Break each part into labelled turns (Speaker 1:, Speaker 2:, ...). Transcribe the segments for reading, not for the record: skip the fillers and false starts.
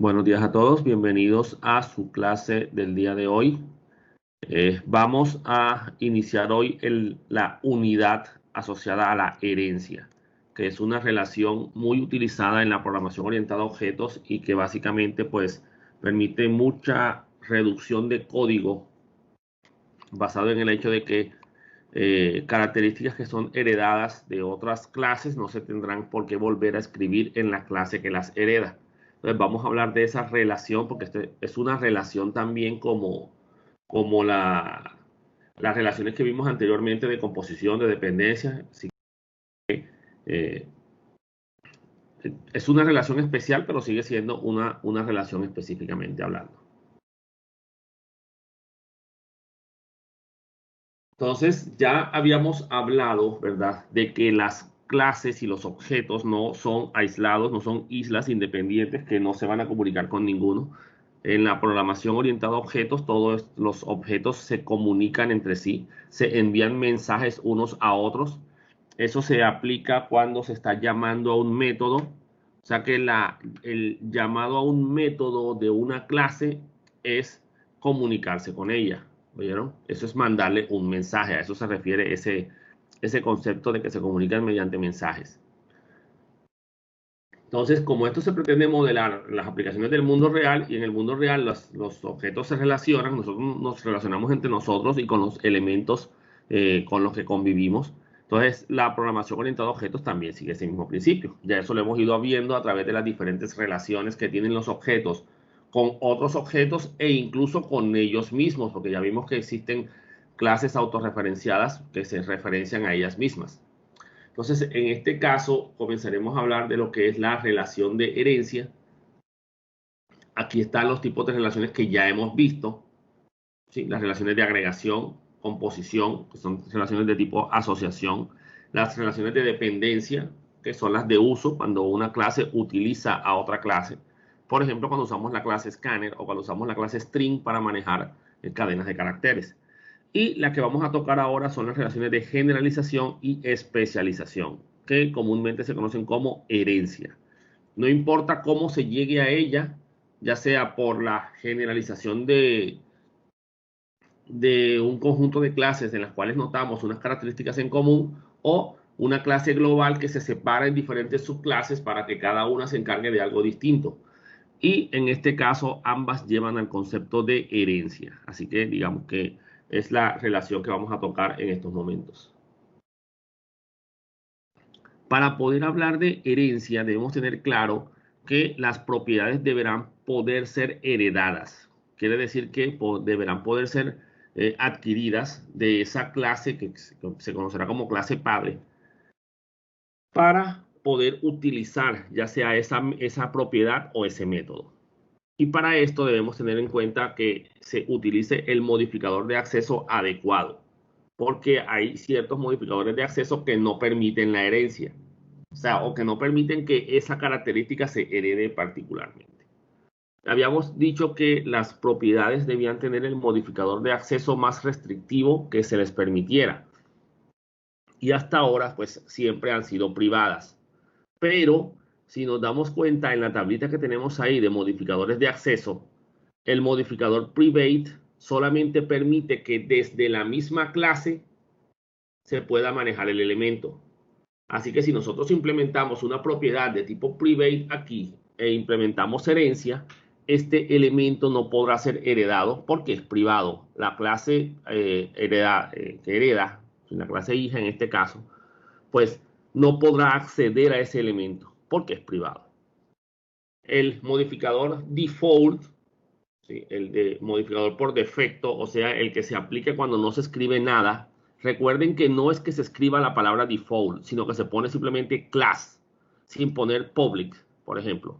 Speaker 1: Buenos días a todos, bienvenidos a su clase del día de hoy. Vamos a iniciar hoy la unidad asociada a la herencia, que es una relación muy utilizada en la programación orientada a objetos y que básicamente pues permite mucha reducción de código basado en el hecho de que características que son heredadas de otras clases no se tendrán por qué volver a escribir en la clase que las hereda. Entonces vamos a hablar de esa relación porque es una relación también como las relaciones que vimos anteriormente de composición, de dependencia. Así que es una relación especial, pero sigue siendo una relación específicamente hablando. Entonces, ya habíamos hablado, ¿verdad?, de que las clases y los objetos no son aislados, no son islas independientes que no se van a comunicar con ninguno. En la programación orientada a objetos, todos los objetos se comunican entre sí, se envían mensajes unos a otros. Eso se aplica cuando se está llamando a un método. O sea que el llamado a un método de una clase es comunicarse con ella. ¿Oyeron? Eso es mandarle un mensaje. A eso se refiere ese concepto de que se comunican mediante mensajes. Entonces, como esto se pretende modelar las aplicaciones del mundo real, y en el mundo real los objetos se relacionan, nosotros nos relacionamos entre nosotros y con los elementos con los que convivimos. Entonces, la programación orientada a objetos también sigue ese mismo principio. Ya eso lo hemos ido viendo a través de las diferentes relaciones que tienen los objetos con otros objetos e incluso con ellos mismos, porque ya vimos que existen clases autorreferenciadas que se referencian a ellas mismas. Entonces, en este caso, comenzaremos a hablar de lo que es la relación de herencia. Aquí están los tipos de relaciones que ya hemos visto, ¿sí? Las relaciones de agregación, composición, que son relaciones de tipo asociación. Las relaciones de dependencia, que son las de uso, cuando una clase utiliza a otra clase. Por ejemplo, cuando usamos la clase scanner o cuando usamos la clase string para manejar cadenas de caracteres. Y la que vamos a tocar ahora son las relaciones de generalización y especialización, que comúnmente se conocen como herencia. No importa cómo se llegue a ella, ya sea por la generalización de un conjunto de clases en las cuales notamos unas características en común o una clase global que se separa en diferentes subclases para que cada una se encargue de algo distinto. Y en este caso, ambas llevan al concepto de herencia. Así que digamos que es la relación que vamos a tocar en estos momentos. Para poder hablar de herencia, debemos tener claro que las propiedades deberán poder ser heredadas. Quiere decir que deberán poder ser adquiridas de esa clase que se conocerá como clase padre para poder utilizar ya sea esa propiedad o ese método. Y para esto debemos tener en cuenta que se utilice el modificador de acceso adecuado, porque hay ciertos modificadores de acceso que no permiten la herencia, o sea, o que no permiten que esa característica se herede particularmente. Habíamos dicho que las propiedades debían tener el modificador de acceso más restrictivo que se les permitiera. Y hasta ahora, pues siempre han sido privadas. Pero si nos damos cuenta en la tablita que tenemos ahí de modificadores de acceso, el modificador private solamente permite que desde la misma clase se pueda manejar el elemento. Así que si nosotros implementamos una propiedad de tipo private aquí e implementamos herencia, este elemento no podrá ser heredado porque es privado. La clase que hereda, la clase hija en este caso, pues no podrá acceder a ese elemento porque es privado. El modificador default, ¿sí?, el de modificador por defecto, o sea, el que se aplica cuando no se escribe nada. Recuerden que no es que se escriba la palabra default, sino que se pone simplemente class, sin poner public, por ejemplo.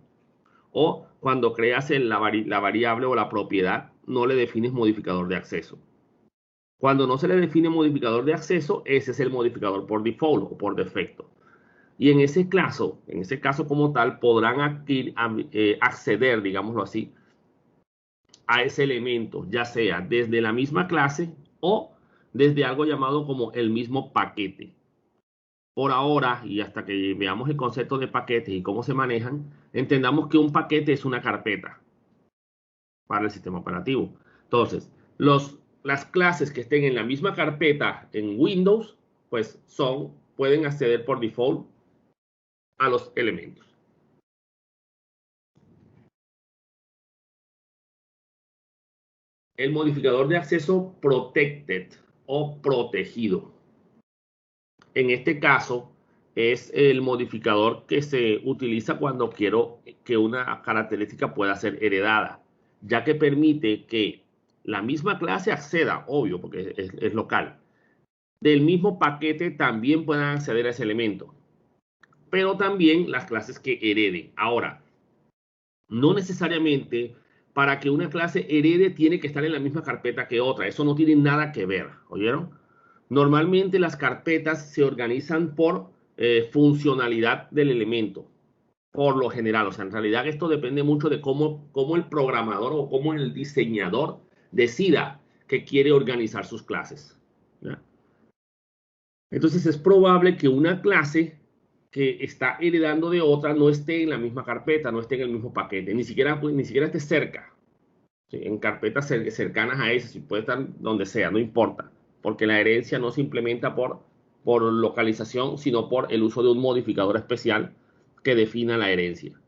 Speaker 1: O cuando creas la variable o la propiedad, no le defines modificador de acceso. Cuando no se le define modificador de acceso, ese es el modificador por default o por defecto. Y en ese caso como tal, podrán acceder, digámoslo así, a ese elemento, ya sea desde la misma clase o desde algo llamado como el mismo paquete. Por ahora, y hasta que veamos el concepto de paquetes y cómo se manejan, Entendamos que un paquete es una carpeta para el sistema operativo. Entonces, las clases que estén en la misma carpeta en Windows, pues pueden acceder por default a los elementos. El modificador de acceso protected o protegido. En este caso, es el modificador que se utiliza cuando quiero que una característica pueda ser heredada, ya que permite que la misma clase acceda, obvio, porque es local, del mismo paquete también puedan acceder a ese elemento, pero también las clases que hereden. Ahora, no necesariamente para que una clase herede tiene que estar en la misma carpeta que otra. Eso no tiene nada que ver, ¿oyeron? Normalmente las carpetas se organizan por funcionalidad del elemento, por lo general. O sea, en realidad esto depende mucho de cómo el programador o cómo el diseñador decida que quiere organizar sus clases, ¿ya? Entonces es probable que una clase que está heredando de otra no esté en la misma carpeta, no esté en el mismo paquete, ni siquiera esté cerca, ¿sí? En carpetas cercanas a ese, si puede estar donde sea, no importa, porque la herencia no se implementa por localización, sino por el uso de un modificador especial que defina la herencia.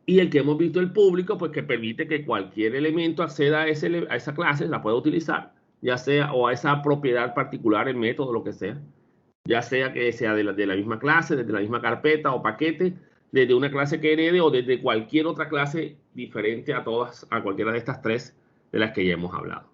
Speaker 1: Y el que hemos visto el público, pues que permite que cualquier elemento acceda a esa clase, la pueda utilizar, ya sea o a esa propiedad particular, el método, lo que sea, ya sea que sea de la misma clase, desde la misma carpeta o paquete, desde una clase que herede o desde cualquier otra clase diferente a cualquiera de estas tres de las que ya hemos hablado.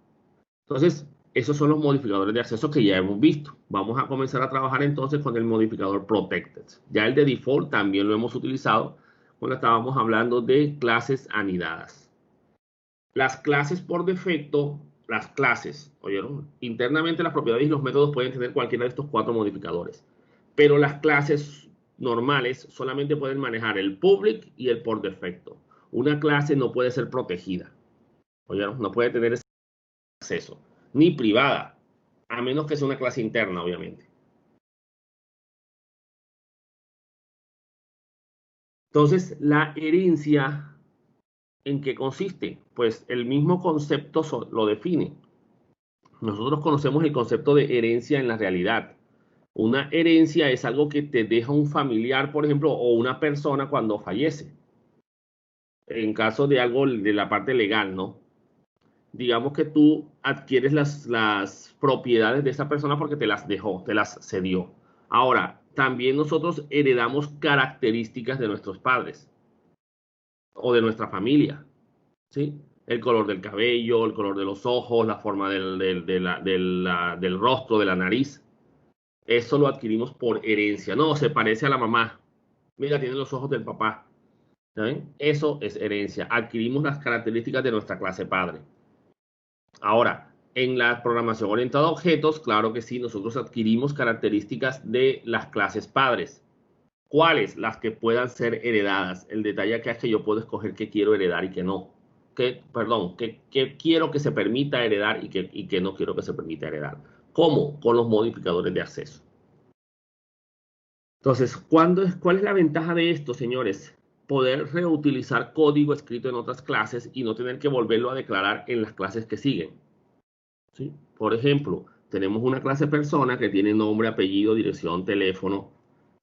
Speaker 1: Entonces, esos son los modificadores de acceso que ya hemos visto. Vamos a comenzar a trabajar entonces con el modificador protected. Ya el de default también lo hemos utilizado cuando estábamos hablando de clases anidadas. Las clases por defecto, las clases, ¿oyeron? Internamente las propiedades y los métodos pueden tener cualquiera de estos cuatro modificadores. Pero las clases normales solamente pueden manejar el public y el por defecto. Una clase no puede ser protegida, ¿oyeron? No puede tener ese acceso, ni privada, a menos que sea una clase interna, obviamente. Entonces, la herencia, ¿en qué consiste? Pues el mismo concepto lo define. Nosotros conocemos el concepto de herencia en la realidad. Una herencia es algo que te deja un familiar, por ejemplo, o una persona cuando fallece. En caso de algo de la parte legal, ¿no? Digamos que tú adquieres las propiedades de esa persona porque te las dejó, te las cedió. Ahora, también nosotros heredamos características de nuestros padres o de nuestra familia, ¿sí? El color del cabello, el color de los ojos, la forma del rostro, de la nariz. Eso lo adquirimos por herencia. No, se parece a la mamá. Mira, tiene los ojos del papá. ¿Saben? Eso es herencia. Adquirimos las características de nuestra clase padre. Ahora, en la programación orientada a objetos, claro que sí, nosotros adquirimos características de las clases padres. ¿Cuáles? Las que puedan ser heredadas. El detalle acá es que yo puedo escoger qué quiero heredar y qué no. Qué quiero que se permita heredar y qué no quiero que se permita heredar. ¿Cómo? Con los modificadores de acceso. Entonces, ¿cuál es la ventaja de esto, señores? Poder reutilizar código escrito en otras clases y no tener que volverlo a declarar en las clases que siguen, ¿sí? Por ejemplo, tenemos una clase persona que tiene nombre, apellido, dirección, teléfono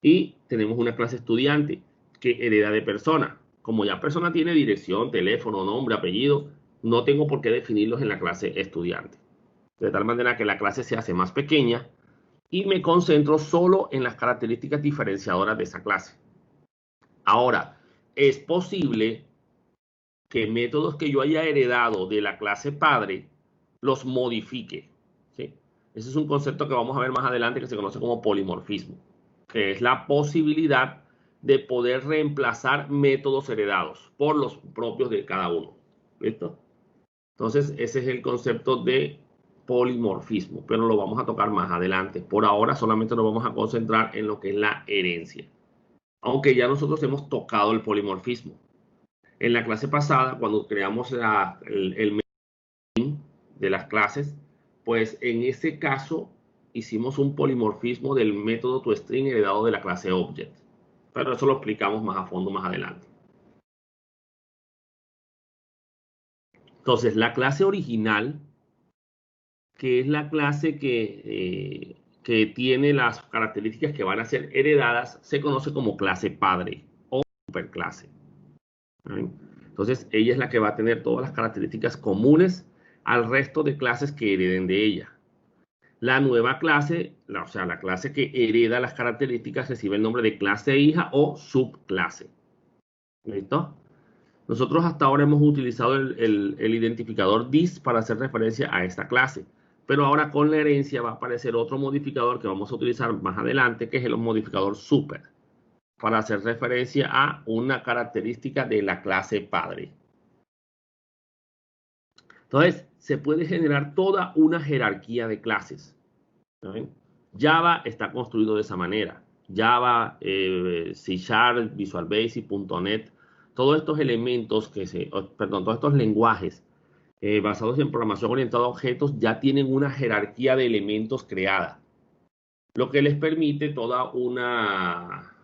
Speaker 1: y tenemos una clase estudiante que hereda de persona. Como ya persona tiene dirección, teléfono, nombre, apellido, no tengo por qué definirlos en la clase estudiante. De tal manera que la clase se hace más pequeña y me concentro solo en las características diferenciadoras de esa clase. Ahora, es posible que métodos que yo haya heredado de la clase padre los modifique, ¿sí? Ese es un concepto que vamos a ver más adelante que se conoce como polimorfismo, que es la posibilidad de poder reemplazar métodos heredados por los propios de cada uno. ¿Listo? Entonces, ese es el concepto de polimorfismo, pero lo vamos a tocar más adelante. Por ahora solamente nos vamos a concentrar en lo que es la herencia, aunque ya nosotros hemos tocado el polimorfismo. En la clase pasada, cuando creamos el de las clases, pues en ese caso hicimos un polimorfismo del método toString heredado de la clase Object. pero eso lo explicamos más a fondo más adelante. Entonces, la clase original, que es la clase que tiene las características que van a ser heredadas, se conoce como clase padre o superclase. ¿Sí? Entonces, ella es la que va a tener todas las características comunes al resto de clases que hereden de ella. La nueva clase, o sea, la clase que hereda las características, recibe el nombre de clase hija o subclase. ¿Listo? Nosotros hasta ahora hemos utilizado el identificador dis para hacer referencia a esta clase. Pero ahora con la herencia va a aparecer otro modificador que vamos a utilizar más adelante, que es el modificador super, para hacer referencia a una característica de la clase padre. Entonces, se puede generar toda una jerarquía de clases. ¿Saben? Java está construido de esa manera. Java, C Sharp, Visual Basic, .NET, todos estos elementos todos estos lenguajes basados en programación orientada a objetos ya tienen una jerarquía de elementos creada, lo que les permite toda una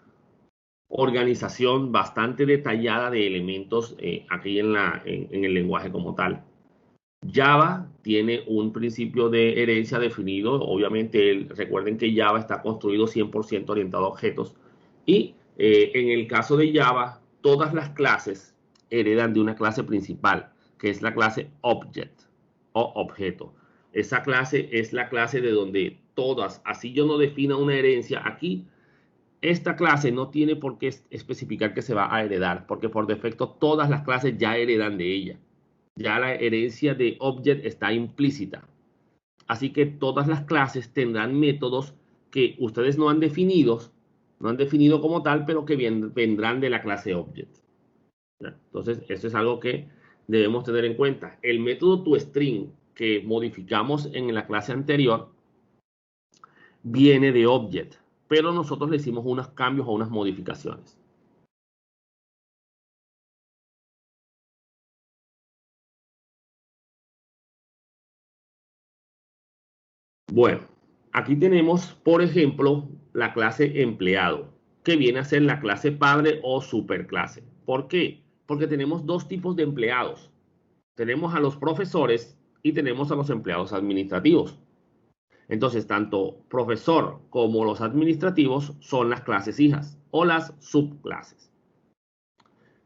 Speaker 1: organización bastante detallada de elementos aquí en el lenguaje como tal. Java tiene un principio de herencia definido. Obviamente, recuerden que Java está construido 100% orientado a objetos. Y en el caso de Java, todas las clases heredan de una clase principal, que es la clase Object o objeto. Esa clase es la clase de donde todas, así yo no defina una herencia aquí, esta clase no tiene por qué especificar que se va a heredar, porque por defecto todas las clases ya heredan de ella. Ya la herencia de Object está implícita. Así que todas las clases tendrán métodos que ustedes no han definido como tal, pero que vendrán de la clase Object. Entonces, eso es algo que debemos tener en cuenta. El método toString que modificamos en la clase anterior viene de Object, pero nosotros le hicimos unos cambios o unas modificaciones. Bueno, aquí tenemos, por ejemplo, la clase empleado, que viene a ser la clase padre o superclase. ¿Por qué? Porque tenemos dos tipos de empleados. Tenemos a los profesores y tenemos a los empleados administrativos. Entonces, tanto profesor como los administrativos son las clases hijas o las subclases.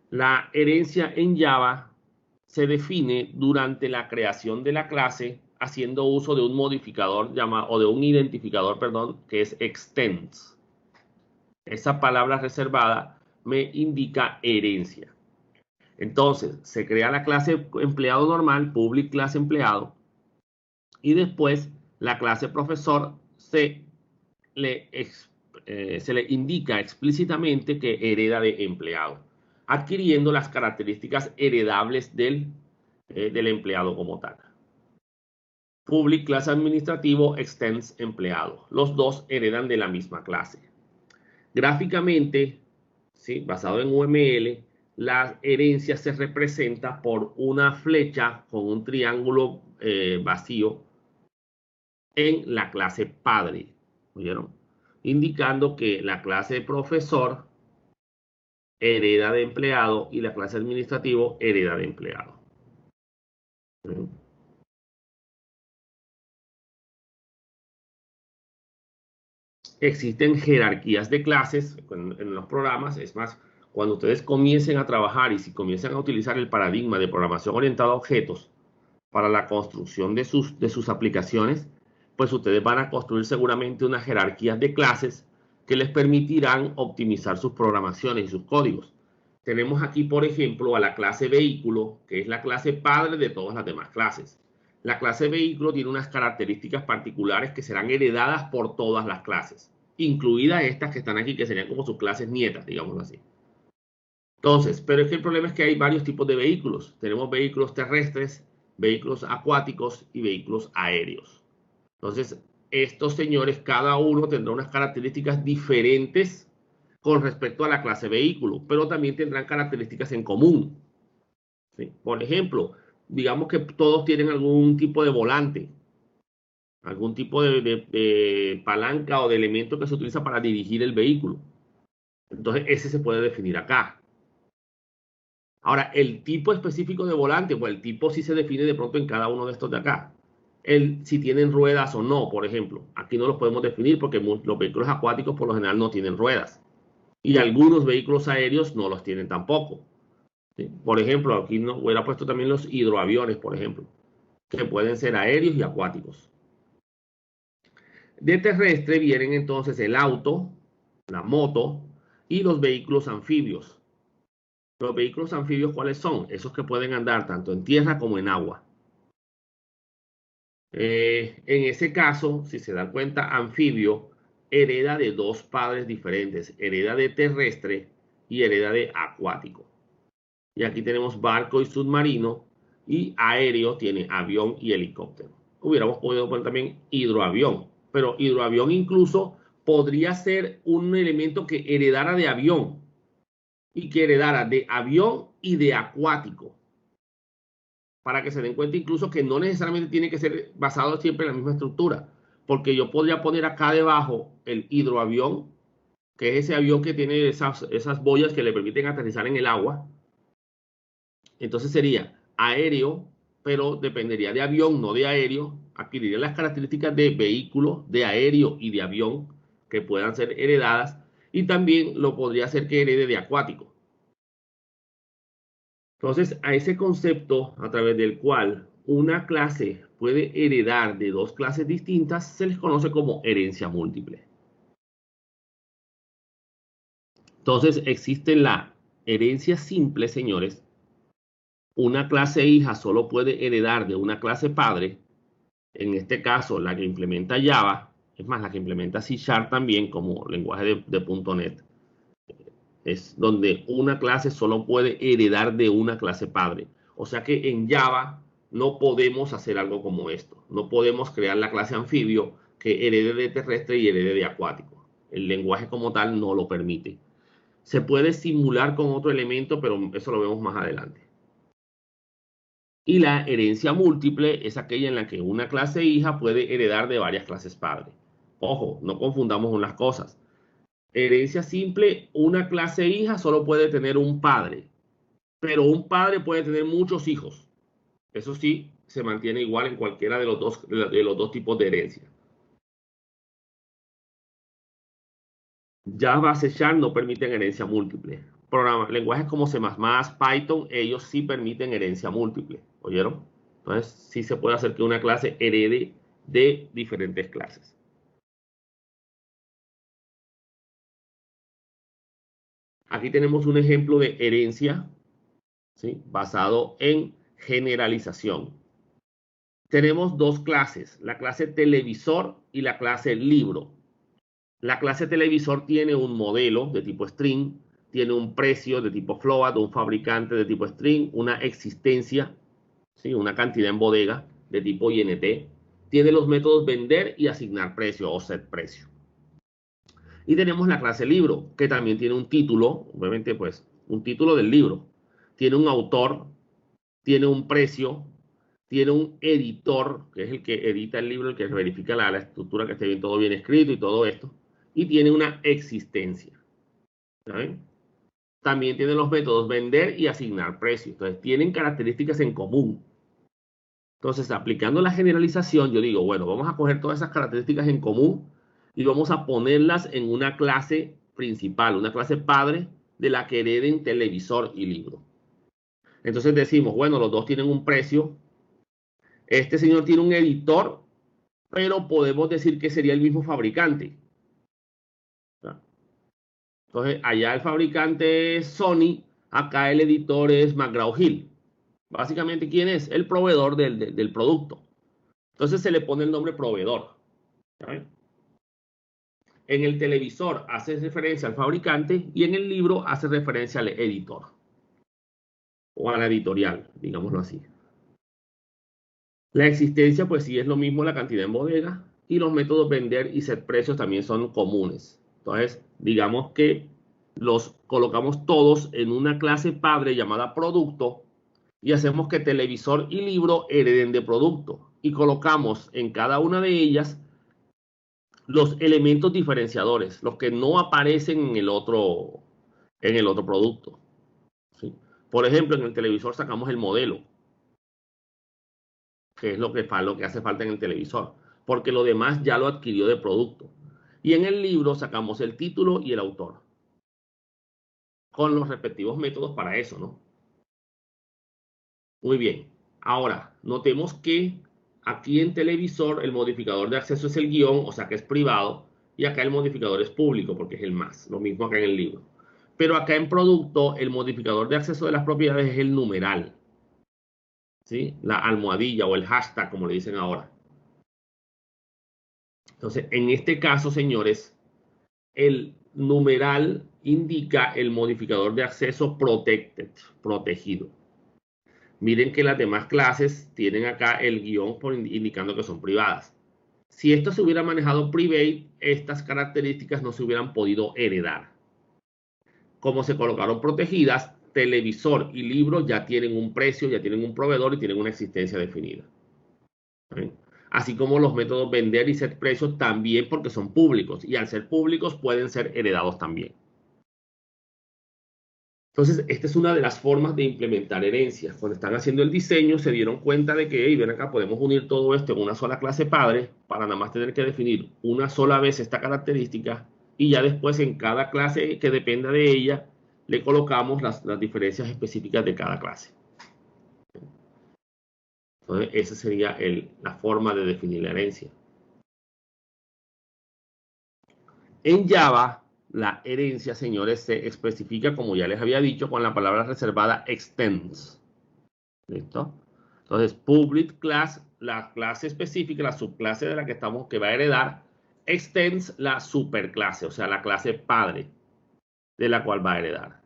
Speaker 1: La herencia en Java se define durante la creación de la clase haciendo uso de un modificador llamado, o de un identificador, perdón, que es extends. Esa palabra reservada me indica herencia. Entonces, se crea la clase empleado normal, public class empleado, y después la clase profesor se le indica explícitamente que hereda de empleado, adquiriendo las características heredables del empleado como tal. Public class administrativo, extends empleado. Los dos heredan de la misma clase. Gráficamente, ¿sí? Basado en UML, la herencia se representa por una flecha con un triángulo vacío en la clase padre. ¿Oyeron? Indicando que la clase profesor hereda de empleado y la clase administrativo hereda de empleado. ¿Sí? Existen jerarquías de clases en los programas. Es más, cuando ustedes comiencen a trabajar y si comienzan a utilizar el paradigma de programación orientada a objetos para la construcción de sus aplicaciones, pues ustedes van a construir seguramente unas jerarquías de clases que les permitirán optimizar sus programaciones y sus códigos. Tenemos aquí, por ejemplo, a la clase vehículo, que es la clase padre de todas las demás clases. La clase vehículo tiene unas características particulares que serán heredadas por todas las clases, incluidas estas que están aquí, que serían como sus clases nietas, digamos así. Entonces, pero es que el problema es que hay varios tipos de vehículos. Tenemos vehículos terrestres, vehículos acuáticos y vehículos aéreos. Entonces, estos señores, cada uno tendrá unas características diferentes con respecto a la clase vehículo, pero también tendrán características en común. ¿Sí? Por ejemplo, digamos que todos tienen algún tipo de volante, algún tipo de palanca o de elemento que se utiliza para dirigir el vehículo. Entonces, ese se puede definir acá. Ahora, el tipo específico de volante, pues el tipo sí se define de pronto en cada uno de estos de acá. Si tienen ruedas o no, por ejemplo. Aquí no los podemos definir porque los vehículos acuáticos por lo general no tienen ruedas. Y algunos vehículos aéreos no los tienen tampoco. ¿Sí? Por ejemplo, aquí no hubiera puesto también los hidroaviones, por ejemplo, que pueden ser aéreos y acuáticos. De terrestre vienen entonces el auto, la moto y los vehículos anfibios. Los vehículos anfibios, ¿cuáles son? Esos que pueden andar tanto en tierra como en agua. En ese caso, si se dan cuenta, anfibio hereda de dos padres diferentes, hereda de terrestre y hereda de acuático. Y aquí tenemos barco y submarino, y aéreo tiene avión y helicóptero. Hubiéramos podido poner también hidroavión, pero hidroavión incluso podría ser un elemento que heredara de avión y que heredara de avión y de acuático, para que se den cuenta incluso que no necesariamente tiene que ser basado siempre en la misma estructura, porque yo podría poner acá debajo el hidroavión, que es ese avión que tiene esas boyas que le permiten aterrizar en el agua. Entonces sería aéreo, pero dependería de avión, no de aéreo. Adquiriría las características de vehículo, de aéreo y de avión que puedan ser heredadas. Y también lo podría hacer que herede de acuático. Entonces, a ese concepto a través del cual una clase puede heredar de dos clases distintas, se les conoce como herencia múltiple. Entonces, existe la herencia simple, señores. Una clase hija solo puede heredar de una clase padre, en este caso la que implementa Java, es más, la que implementa C# también como lenguaje de .NET, es donde una clase solo puede heredar de una clase padre. O sea que en Java no podemos hacer algo como esto. No podemos crear la clase anfibio que herede de terrestre y herede de acuático. El lenguaje como tal no lo permite. Se puede simular con otro elemento, pero eso lo vemos más adelante. Y la herencia múltiple es aquella en la que una clase hija puede heredar de varias clases padre. Ojo, no confundamos unas cosas. Herencia simple, una clase hija solo puede tener un padre, pero un padre puede tener muchos hijos. Eso sí, se mantiene igual en cualquiera de los dos tipos de herencia. Java, C# no permiten herencia múltiple. Lenguajes como C++, Python, ellos sí permiten herencia múltiple. ¿Oyeron? Entonces, sí se puede hacer que una clase herede de diferentes clases. Aquí tenemos un ejemplo de herencia, ¿sí?, basado en generalización. Tenemos dos clases, la clase televisor y la clase libro. La clase televisor tiene un modelo de tipo string, tiene un precio de tipo float, un fabricante de tipo string, una existencia, ¿sí?, una cantidad en bodega de tipo INT. Tiene los métodos vender y asignar precio o set precio. Y tenemos la clase libro, que también tiene un título, obviamente pues un título del libro. Tiene un autor, tiene un precio, tiene un editor, que es el que edita el libro, el que verifica la estructura, que esté bien, todo bien escrito y todo esto. Y tiene una existencia. ¿Saben? También tiene los métodos vender y asignar precio. Entonces tienen características en común. Entonces, aplicando la generalización, yo digo, bueno, vamos a coger todas esas características en común y vamos a ponerlas en una clase principal, una clase padre de la que hereden televisor y libro. Entonces decimos, bueno, los dos tienen un precio. Este señor tiene un editor, pero podemos decir que sería el mismo fabricante. Entonces, allá el fabricante es Sony, acá el editor es McGraw-Hill. Básicamente, ¿quién es? El proveedor del producto. Entonces se le pone el nombre proveedor. ¿Saben? En el televisor hace referencia al fabricante y en el libro hace referencia al editor o a la editorial, digámoslo así. La existencia, pues sí es lo mismo, la cantidad en bodega, y los métodos vender y set precios también son comunes. Entonces, digamos que los colocamos todos en una clase padre llamada producto y hacemos que televisor y libro hereden de producto y colocamos en cada una de ellas los elementos diferenciadores, los que no aparecen en el otro producto. ¿Sí? Por ejemplo, en el televisor sacamos el modelo, que es lo que hace falta en el televisor, porque lo demás ya lo adquirió de producto. Y en el libro sacamos el título y el autor, con los respectivos métodos para eso, ¿no? Muy bien. Ahora, notemos que aquí en televisor el modificador de acceso es el guión, o sea que es privado, y acá el modificador es público porque es el más, lo mismo acá en el libro. Pero acá en producto el modificador de acceso de las propiedades es el numeral, ¿sí? La almohadilla o el hashtag, como le dicen ahora. Entonces, en este caso, señores, el numeral indica el modificador de acceso protected, protegido. Miren que las demás clases tienen acá el guión indicando que son privadas. Si esto se hubiera manejado private, estas características no se hubieran podido heredar. Como se colocaron protegidas, televisor y libro ya tienen un precio, ya tienen un proveedor y tienen una existencia definida. ¿Sí? Así como los métodos vender y set precios también porque son públicos y al ser públicos pueden ser heredados también. Entonces, esta es una de las formas de implementar herencias. Cuando están haciendo el diseño, se dieron cuenta de que, hey, ven acá, podemos unir todo esto en una sola clase padre para nada más tener que definir una sola vez esta característica y ya después en cada clase que dependa de ella, le colocamos las diferencias específicas de cada clase. Entonces, esa sería la forma de definir la herencia. En Java, la herencia, señores, se especifica, como ya les había dicho, con la palabra reservada extends. ¿Listo? Entonces, public class, la clase específica, la subclase de la que estamos, que va a heredar, extends la superclase, o sea, la clase padre de la cual va a heredar.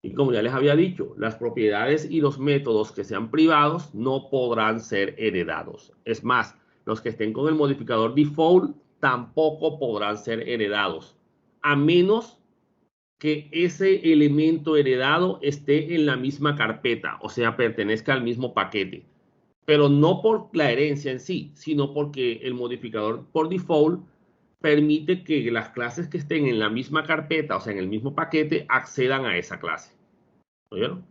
Speaker 1: Y como ya les había dicho, las propiedades y los métodos que sean privados no podrán ser heredados. Es más, los que estén con el modificador default tampoco podrán ser heredados, a menos que ese elemento heredado esté en la misma carpeta, o sea, pertenezca al mismo paquete. Pero no por la herencia en sí, sino porque el modificador por default permite que las clases que estén en la misma carpeta, o sea, en el mismo paquete, accedan a esa clase. ¿Oyeron?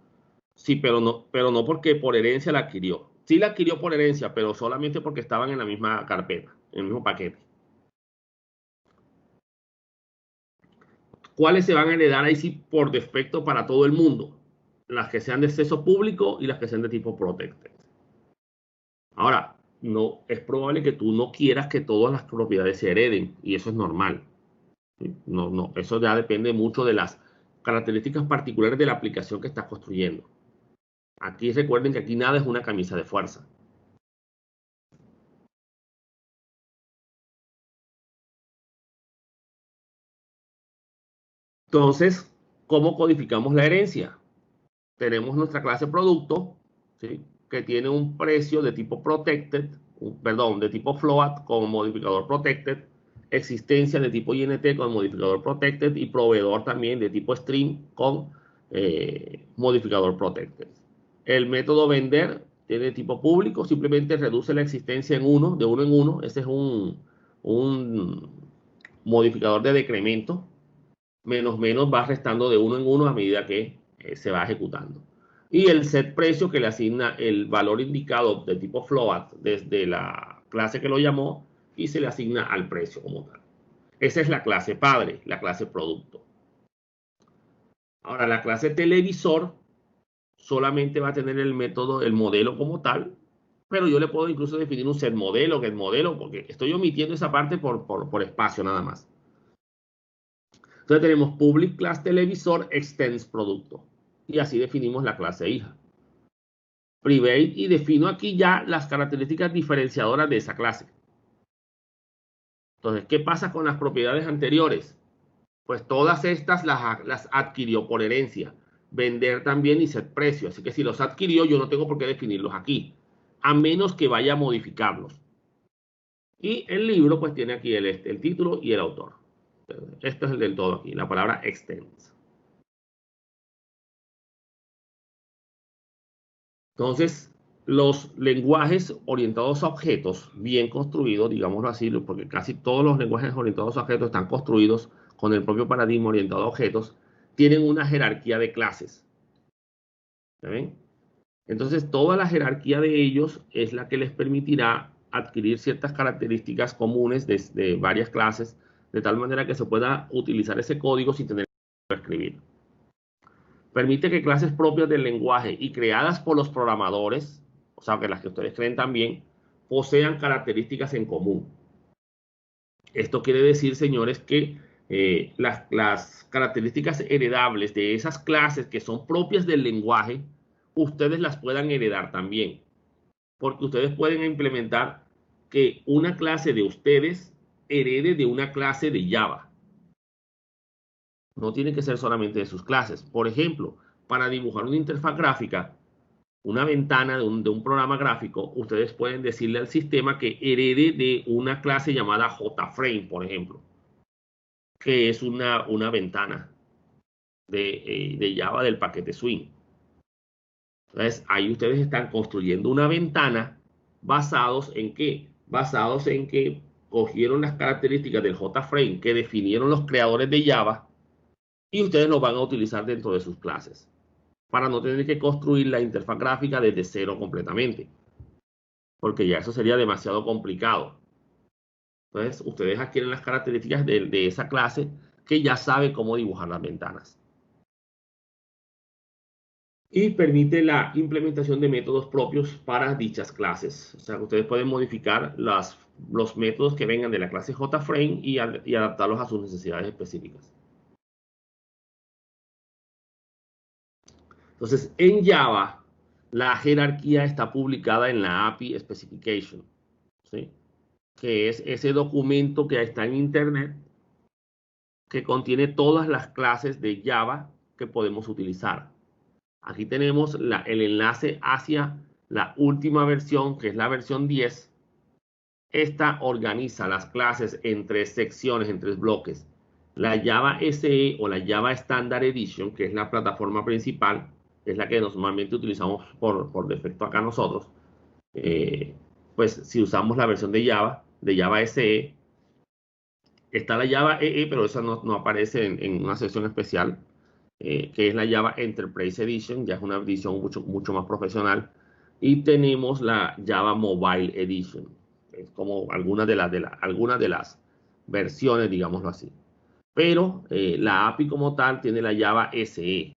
Speaker 1: Sí, pero no porque por herencia la adquirió. Sí la adquirió por herencia, pero solamente porque estaban en la misma carpeta, en el mismo paquete. ¿Cuáles se van a heredar ahí sí por defecto para todo el mundo? Las que sean de acceso público y las que sean de tipo protected. Ahora, no es probable que tú no quieras que todas las propiedades se hereden y eso es normal. ¿Sí? No, no, eso ya depende mucho de las características particulares de la aplicación que estás construyendo. Aquí recuerden que aquí nada es una camisa de fuerza. Entonces, ¿cómo codificamos la herencia? Tenemos nuestra clase producto, ¿sí? Que tiene un precio de tipo protected, perdón, de tipo float con modificador protected, existencia de tipo INT con modificador protected y proveedor también de tipo stream con modificador protected. El método vender tiene tipo público, simplemente reduce la existencia en uno, de uno en uno. Ese es un modificador de decremento. Menos menos va restando de uno en uno a medida que se va ejecutando. Y el set precio que le asigna el valor indicado de tipo float desde la clase que lo llamó y se le asigna al precio como tal. Esa es la clase padre, la clase producto. Ahora, la clase televisor solamente va a tener el método, el modelo como tal, pero yo le puedo incluso definir un set modelo, get modelo, porque estoy omitiendo esa parte por espacio nada más. Entonces tenemos public class televisor extends producto. Y así definimos la clase hija. Private y defino aquí ya las características diferenciadoras de esa clase. Entonces, ¿qué pasa con las propiedades anteriores? Pues todas estas las adquirió por herencia. Vender también y set precio. Así que si los adquirió, yo no tengo por qué definirlos aquí. A menos que vaya a modificarlos. Y el libro pues tiene aquí el título y el autor. Esto es el del todo aquí, la palabra extends. Entonces, los lenguajes orientados a objetos, bien construidos, digámoslo así, porque casi todos los lenguajes orientados a objetos están construidos con el propio paradigma orientado a objetos, tienen una jerarquía de clases. ¿Ven? Entonces, toda la jerarquía de ellos es la que les permitirá adquirir ciertas características comunes de varias clases, de tal manera que se pueda utilizar ese código sin tener que escribir. Permite que clases propias del lenguaje y creadas por los programadores, o sea, que las que ustedes creen también, posean características en común. Esto quiere decir, señores, que las características heredables de esas clases que son propias del lenguaje, ustedes las puedan heredar también. Porque ustedes pueden implementar que una clase de ustedes herede de una clase de Java. No tiene que ser solamente de sus clases. Por ejemplo, para dibujar una interfaz gráfica, una ventana de un programa gráfico, ustedes pueden decirle al sistema que herede de una clase llamada JFrame, por ejemplo, que es una ventana de Java del paquete Swing. Entonces, ahí ustedes están construyendo una ventana basados en qué? Basados en que cogieron las características del JFrame que definieron los creadores de Java y ustedes lo van a utilizar dentro de sus clases para no tener que construir la interfaz gráfica desde cero completamente, porque ya eso sería demasiado complicado. Entonces, ustedes adquieren las características de esa clase que ya sabe cómo dibujar las ventanas. Y permite la implementación de métodos propios para dichas clases. O sea, ustedes pueden modificar los métodos que vengan de la clase JFrame y adaptarlos a sus necesidades específicas. Entonces, en Java, la jerarquía está publicada en la API Specification, ¿sí? Que es ese documento que está en Internet que contiene todas las clases de Java que podemos utilizar. Aquí tenemos el enlace hacia la última versión, que es la versión 10. Esta organiza las clases en tres secciones, en tres bloques. La Java SE o la Java Standard Edition, que es la plataforma principal, es la que normalmente utilizamos por defecto acá nosotros. Pues si usamos la versión de Java SE, está la Java EE, pero esa no aparece en una sección especial, que es la Java Enterprise Edition, ya es una edición mucho más profesional. Y tenemos la Java Mobile Edition, es como algunas de las versiones, digámoslo así. Pero la API como tal tiene la Java SE.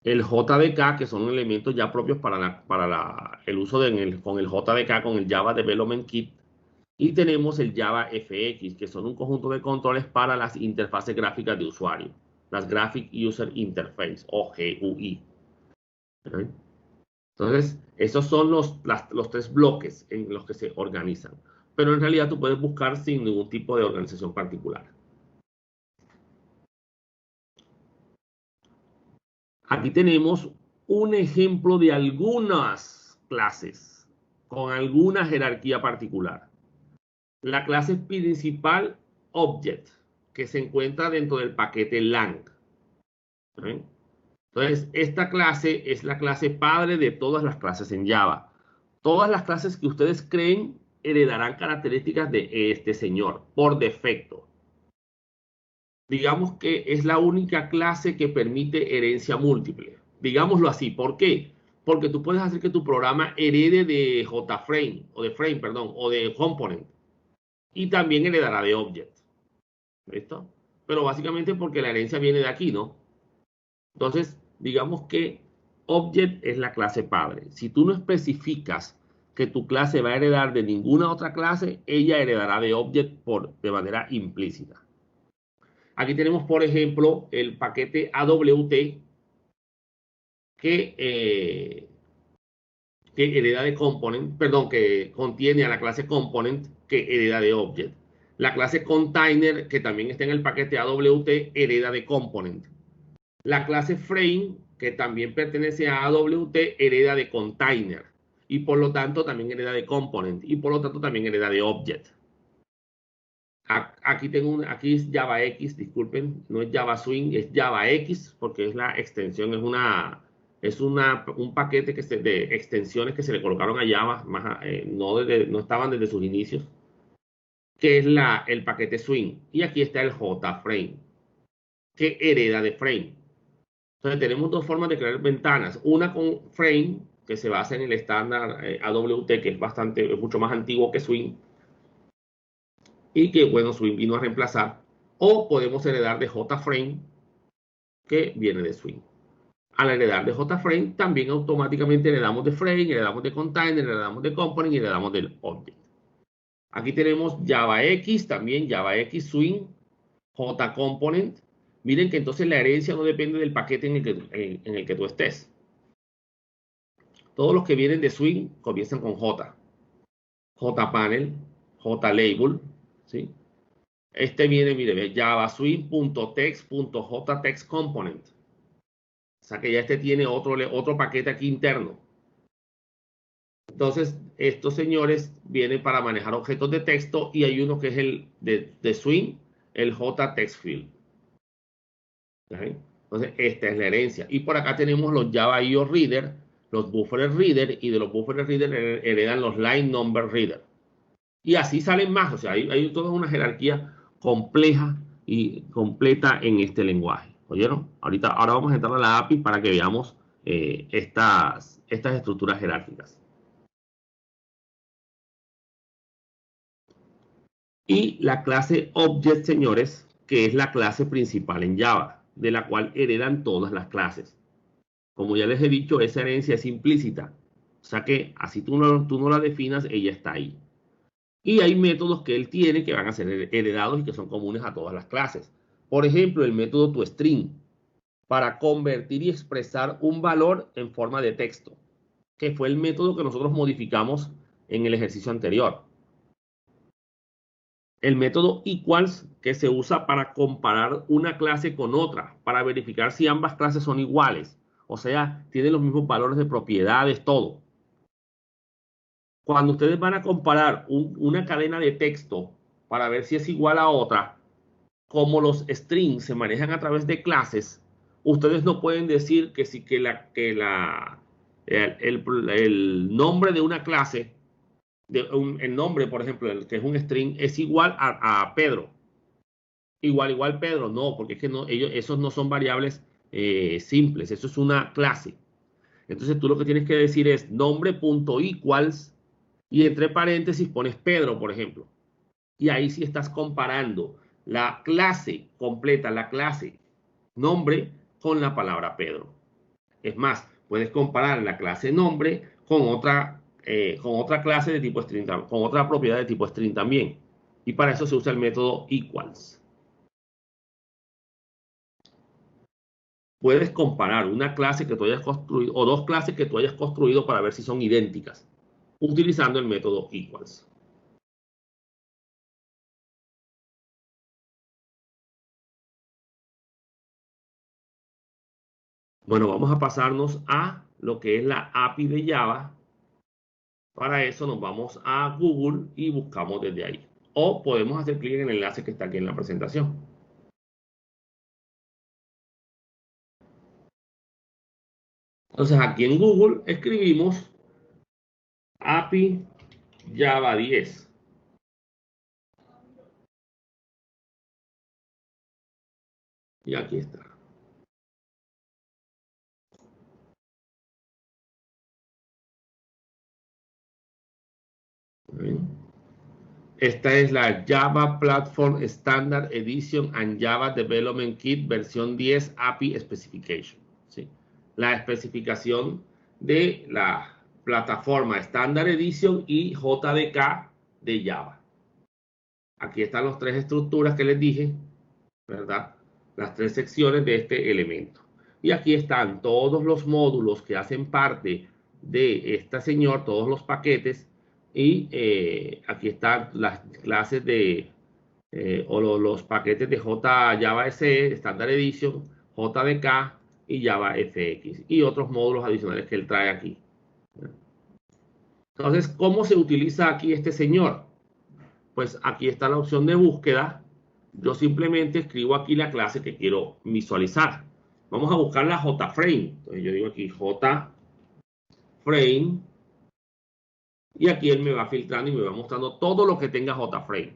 Speaker 1: El JDK, que son elementos ya propios para el uso con el JDK, con el Java Development Kit. Y tenemos el Java FX, que son un conjunto de controles para las interfaces gráficas de usuario, las Graphic User Interface o GUI. ¿Okay? Entonces, esos son los tres bloques en los que se organizan. Pero en realidad tú puedes buscar sin ningún tipo de organización particular. Aquí tenemos un ejemplo de algunas clases con alguna jerarquía particular. La clase principal, Object, que se encuentra dentro del paquete Lang. ¿Sí? Entonces, esta clase es la clase padre de todas las clases en Java. Todas las clases que ustedes creen heredarán características de este señor, por defecto. Digamos que es la única clase que permite herencia múltiple. Digámoslo así. ¿Por qué? Porque tú puedes hacer que tu programa herede de JFrame, o de Frame, perdón, o de Component. Y también heredará de Object. ¿Listo? Pero básicamente porque la herencia viene de aquí, ¿no? Entonces, digamos que Object es la clase padre. Si tú no especificas que tu clase va a heredar de ninguna otra clase, ella heredará de Object de manera implícita. Aquí tenemos, por ejemplo, el paquete AWT que hereda de Component, perdón, que contiene a la clase Component que hereda de Object. La clase Container, que también está en el paquete AWT, hereda de Component. La clase Frame, que también pertenece a AWT, hereda de Container. Y por lo tanto también hereda de Component. Y por lo tanto también hereda de Object. Aquí es Java X, disculpen, no es Java Swing, es Java X, porque es la extensión, es es un paquete de extensiones que se le colocaron a Java, no estaban desde sus inicios, que es el paquete Swing. Y aquí está el JFrame, que hereda de Frame. Entonces tenemos dos formas de crear ventanas. Una con Frame, que se basa en el estándar AWT, que es mucho más antiguo que Swing. Y que, bueno, Swing vino a reemplazar. O podemos heredar de JFrame, que viene de Swing. Al heredar de JFrame, también automáticamente heredamos de Frame, heredamos de Container, heredamos de Component y heredamos del Object. Aquí tenemos JavaX, también JavaX Swing, JComponent. Miren que entonces la herencia no depende del paquete en el que tú estés. Todos los que vienen de Swing comienzan con J. JPanel, JLabel, ¿sí? Este viene, mire, javaswing.text.jtextComponent. O sea que ya este tiene otro paquete aquí interno. Entonces, estos señores vienen para manejar objetos de texto y hay uno que es el de Swing, el JTextField. ¿Sí? Entonces, esta es la herencia. Y por acá tenemos los Java IO Reader, los Buffer Reader, y de los Buffer Reader heredan los Line Number Reader. Y así salen más. O sea, hay toda una jerarquía compleja y completa en este lenguaje. ¿Oyeron? Ahora vamos a entrar a la API para que veamos estas estructuras jerárquicas. Y la clase Object, señores, que es la clase principal en Java, de la cual heredan todas las clases. Como ya les he dicho, esa herencia es implícita. O sea que así tú no la definas, ella está ahí. Y hay métodos que él tiene que van a ser heredados y que son comunes a todas las clases. Por ejemplo, el método toString, para convertir y expresar un valor en forma de texto, que fue el método que nosotros modificamos en el ejercicio anterior. El método equals, que se usa para comparar una clase con otra, para verificar si ambas clases son iguales. O sea, tienen los mismos valores de propiedades, todo. Cuando ustedes van a comparar una cadena de texto para ver si es igual a otra, como los strings se manejan a través de clases, ustedes no pueden decir que el nombre de una clase, el nombre, por ejemplo, que es un string, es igual a Pedro. Igual Pedro, no, porque es que esos no son variables simples, eso es una clase. Entonces tú lo que tienes que decir es nombre.equals y entre paréntesis pones Pedro, por ejemplo. Y ahí sí estás comparando la clase completa, la clase nombre con la palabra Pedro. Es más, puedes comparar la clase nombre con otra clase de tipo string, con otra propiedad de tipo string también. Y para eso se usa el método equals. Puedes comparar una clase que tú hayas construido o dos clases que tú hayas construido para ver si son idénticas, utilizando el método equals. Bueno, vamos a pasarnos a lo que es la API de Java. Para eso nos vamos a Google y buscamos desde ahí. O podemos hacer clic en el enlace que está aquí en la presentación. Entonces aquí en Google escribimos API Java 10. Y aquí está. ¿Ven? Esta es la Java Platform Standard Edition and Java Development Kit versión 10 API Specification. ¿Sí? La especificación de la plataforma Standard Edition y JDK de Java. Aquí están las tres estructuras que les dije, ¿verdad? Las tres secciones de este elemento. Y aquí están todos los módulos que hacen parte de este señor, todos los paquetes. Y aquí están las clases los paquetes de Java SE, Standard Edition, JDK y Java FX. Y otros módulos adicionales que él trae aquí. Entonces, ¿cómo se utiliza aquí este señor? Pues aquí está la opción de búsqueda. Yo simplemente escribo aquí la clase que quiero visualizar. Vamos a buscar la JFrame. Entonces yo digo aquí JFrame. Y aquí él me va filtrando y me va mostrando todo lo que tenga JFrame.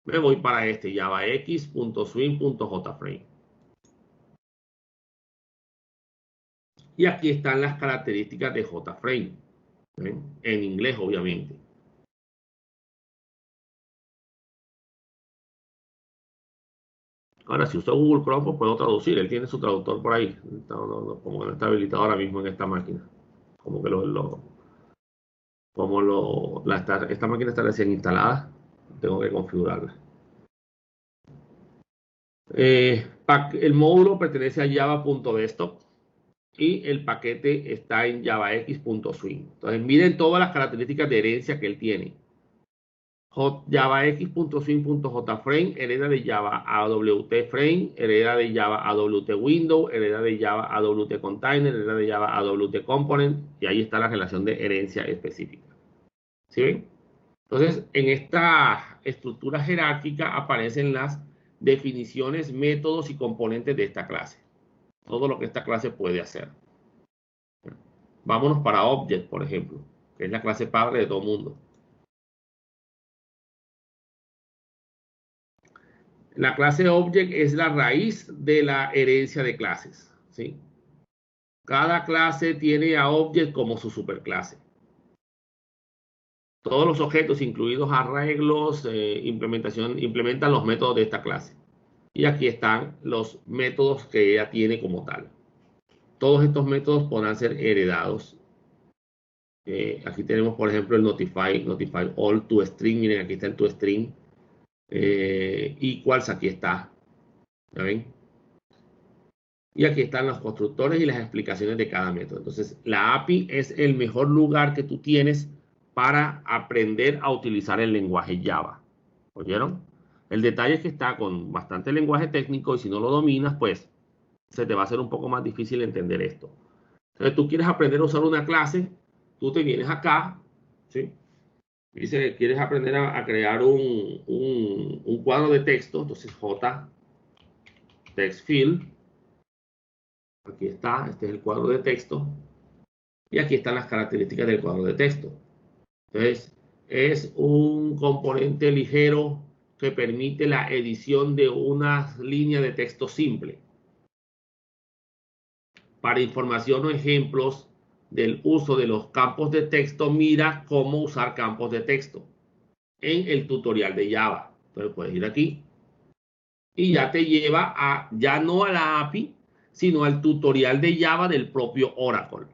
Speaker 1: Me voy para este javax.swing.jframe. Y aquí están las características de JFrame. ¿Ven? En inglés, obviamente. Ahora, si uso Google Chrome, pues puedo traducir. Él tiene su traductor por ahí. Como que no está habilitado ahora mismo en esta máquina. Como que esta máquina está recién instalada. Tengo que configurarla. El módulo pertenece a java.desktop y el paquete está en javax.swing. Entonces, miren todas las características de herencia que él tiene. javax.swing.jframe hereda de Java AWT Frame, hereda de Java AWT Window, hereda de Java AWT Container, hereda de Java AWT Component, y ahí está la relación de herencia específica. ¿Sí ven? Entonces, en esta estructura jerárquica aparecen las definiciones, métodos y componentes de esta clase. Todo lo que esta clase puede hacer. Vámonos para Object, por ejemplo, que es la clase padre de todo mundo. La clase Object es la raíz de la herencia de clases, ¿sí? Cada clase tiene a Object como su superclase. Todos los objetos, incluidos arreglos, implementan los métodos de esta clase. Y aquí están los métodos que ella tiene como tal. Todos estos métodos podrán ser heredados. Aquí tenemos, por ejemplo, el notify all toString. Miren, aquí está el toString. Equals, aquí está. ¿Ya ven? Y aquí están los constructores y las explicaciones de cada método. Entonces, la API es el mejor lugar que tú tienes para aprender a utilizar el lenguaje Java. ¿Oyeron? El detalle es que está con bastante lenguaje técnico y si no lo dominas, pues se te va a hacer un poco más difícil entender esto. Entonces, tú quieres aprender a usar una clase, tú te vienes acá, ¿sí? Dice, quieres aprender a crear un cuadro de texto, entonces J, text field. Aquí está, este es el cuadro de texto. Y aquí están las características del cuadro de texto. Entonces, es un componente ligero que permite la edición de una línea de texto simple. Para información o ejemplos del uso de los campos de texto, mira cómo usar campos de texto en el tutorial de Java. Entonces, puedes ir aquí y ya te lleva ya no a la API, sino al tutorial de Java del propio Oracle.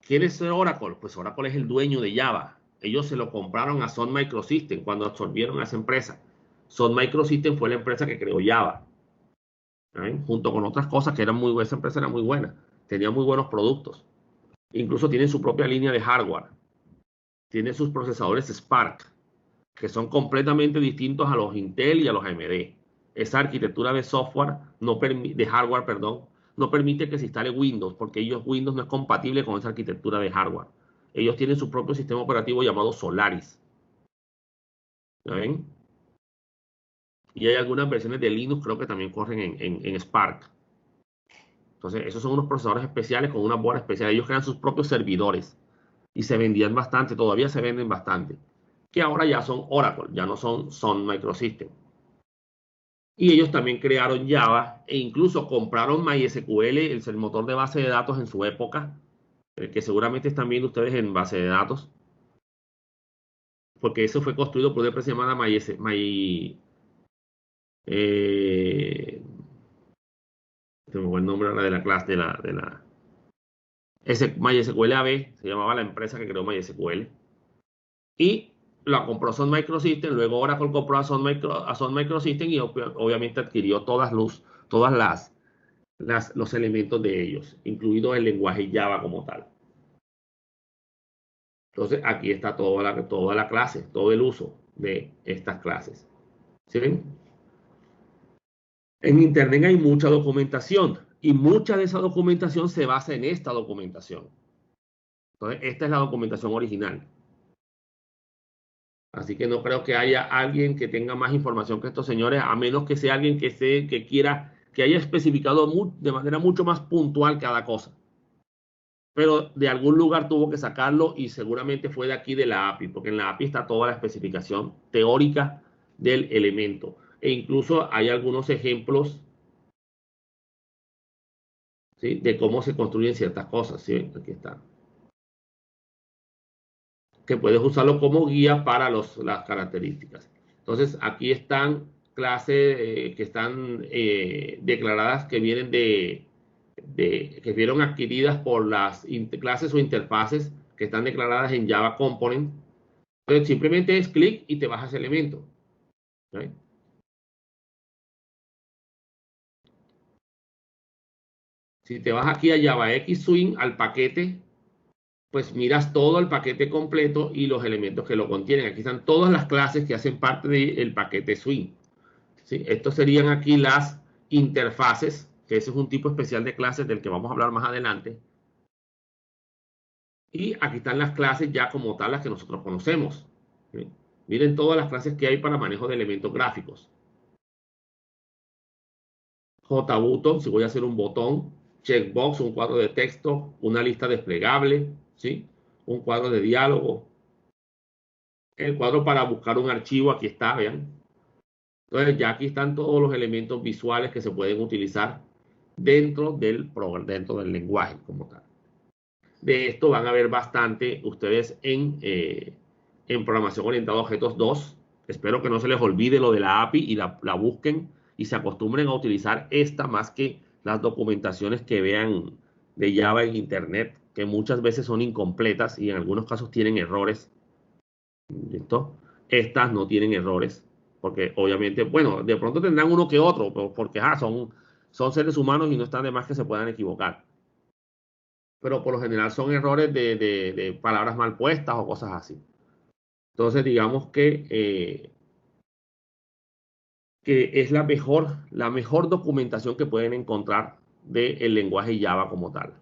Speaker 1: ¿Quién es Oracle? Pues Oracle es el dueño de Java. Ellos se lo compraron a Sun Microsystems cuando absorbieron a esa empresa. Sun Microsystems fue la empresa que creó Java. ¿Saben? Junto con otras cosas que eran muy buenas. Esa empresa era muy buena. Tenía muy buenos productos. Incluso tienen su propia línea de hardware. Tienen sus procesadores Spark, que son completamente distintos a los Intel y a los AMD. Esa arquitectura de software, de hardware, perdón, no permite que se instale Windows, porque Windows no es compatible con esa arquitectura de hardware. Ellos tienen su propio sistema operativo llamado Solaris. ¿Ya ven? Y hay algunas versiones de Linux, creo que también corren en Spark. Entonces, esos son unos procesadores especiales con una board especial. Ellos crean sus propios servidores y se vendían bastante, todavía se venden bastante. Que ahora ya son Oracle, ya no son Sun Microsystems. Y ellos también crearon Java e incluso compraron MySQL, el motor de base de datos en su época, que seguramente están viendo ustedes en base de datos, porque eso fue construido por una empresa llamada tengo el nombre ahora de la clase MySQL AB, se llamaba la empresa que creó MySQL. Y la compró Sun Microsystems, luego Oracle compró a Sun Microsystems y obviamente adquirió todas los elementos de ellos, incluido el lenguaje Java como tal. Entonces aquí está toda la clase, todo el uso de estas clases. ¿Sí ven? En Internet hay mucha documentación y mucha de esa documentación se basa en esta documentación. Entonces, esta es la documentación original. Así que no creo que haya alguien que tenga más información que estos señores, a menos que sea alguien que quiera que haya especificado de manera mucho más puntual cada cosa. Pero de algún lugar tuvo que sacarlo y seguramente fue de aquí de la API, porque en la API está toda la especificación teórica del elemento. E incluso hay algunos ejemplos, ¿sí?, de cómo se construyen ciertas cosas. ¿Sí? Aquí está. Que puedes usarlo como guía para las características. Entonces, aquí están clases que están declaradas, que vienen que vieron adquiridas por las clases o interfaces que están declaradas en Java Component. Entonces, simplemente es clic y te bajas el elemento. ¿Sí? Si te vas aquí a Java X Swing, al paquete, pues miras todo el paquete completo y los elementos que lo contienen. Aquí están todas las clases que hacen parte del paquete Swing. ¿Sí? Estos serían aquí las interfaces, que ese es un tipo especial de clases del que vamos a hablar más adelante. Y aquí están las clases ya como tal, las que nosotros conocemos. ¿Sí? Miren todas las clases que hay para manejo de elementos gráficos. JButton, si voy a hacer un botón. Checkbox, un cuadro de texto. Una lista desplegable. ¿Sí? Un cuadro de diálogo. El cuadro para buscar un archivo, aquí está, vean. Entonces ya aquí están todos los elementos visuales que se pueden utilizar dentro del lenguaje como tal. De esto van a ver bastante ustedes en programación orientada a objetos 2. Espero que no se les olvide lo de la API y la busquen y se acostumbren a utilizar esta más que las documentaciones que vean de Java en internet, que muchas veces son incompletas y en algunos casos tienen errores. ¿Listo? Estas no tienen errores, porque obviamente, bueno, de pronto tendrán uno que otro, porque son seres humanos y no están de más que se puedan equivocar. Pero por lo general son errores de palabras mal puestas o cosas así. Entonces, digamos que es la mejor documentación que pueden encontrar del lenguaje Java como tal.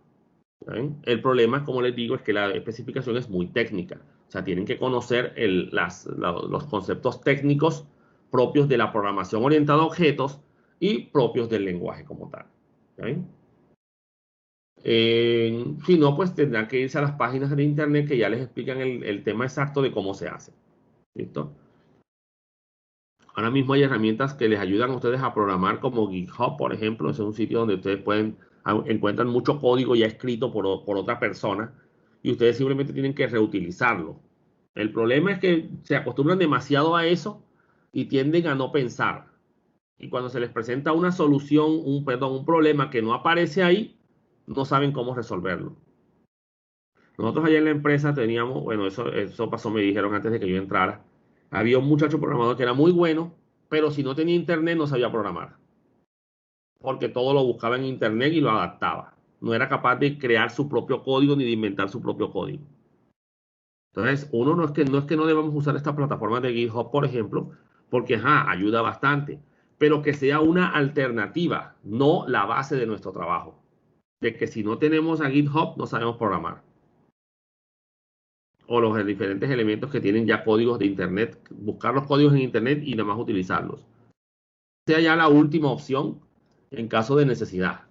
Speaker 1: ¿Saben? El problema, como les digo, es que la especificación es muy técnica. O sea, tienen que conocer los conceptos técnicos propios de la programación orientada a objetos y propios del lenguaje como tal. ¿Saben? Si no, pues tendrán que irse a las páginas de internet que ya les explican el tema exacto de cómo se hace. ¿Listo? Ahora mismo hay herramientas que les ayudan a ustedes a programar, como GitHub, por ejemplo. Ese es un sitio donde ustedes encuentran mucho código ya escrito por otra persona y ustedes simplemente tienen que reutilizarlo. El problema es que se acostumbran demasiado a eso y tienden a no pensar. Y cuando se les presenta una solución, un problema que no aparece ahí, no saben cómo resolverlo. Nosotros allá en la empresa teníamos, bueno, eso pasó, me dijeron antes de que yo entrara. Había un muchacho programador que era muy bueno, pero si no tenía internet no sabía programar. Porque todo lo buscaba en internet y lo adaptaba. No era capaz de crear su propio código ni de inventar su propio código. Entonces, uno no es que no debamos usar estas plataformas de GitHub, por ejemplo, porque ayuda bastante, pero que sea una alternativa, no la base de nuestro trabajo. De que si no tenemos a GitHub, no sabemos programar. O los diferentes elementos que tienen ya códigos de internet, buscar los códigos en internet y nada más utilizarlos. Sea ya la última opción en caso de necesidad.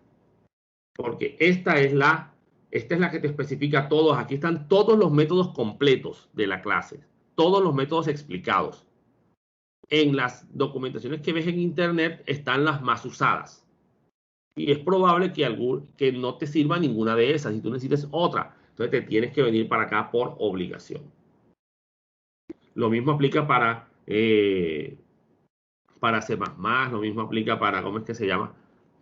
Speaker 1: Porque esta es la que te especifica todos. Aquí están todos los métodos completos de la clase, todos los métodos explicados. En las documentaciones que ves en internet están las más usadas. Y es probable que no te sirva ninguna de esas y tú necesites otra. Entonces te tienes que venir para acá por obligación. Lo mismo aplica para C++, lo mismo aplica para, ¿cómo es que se llama?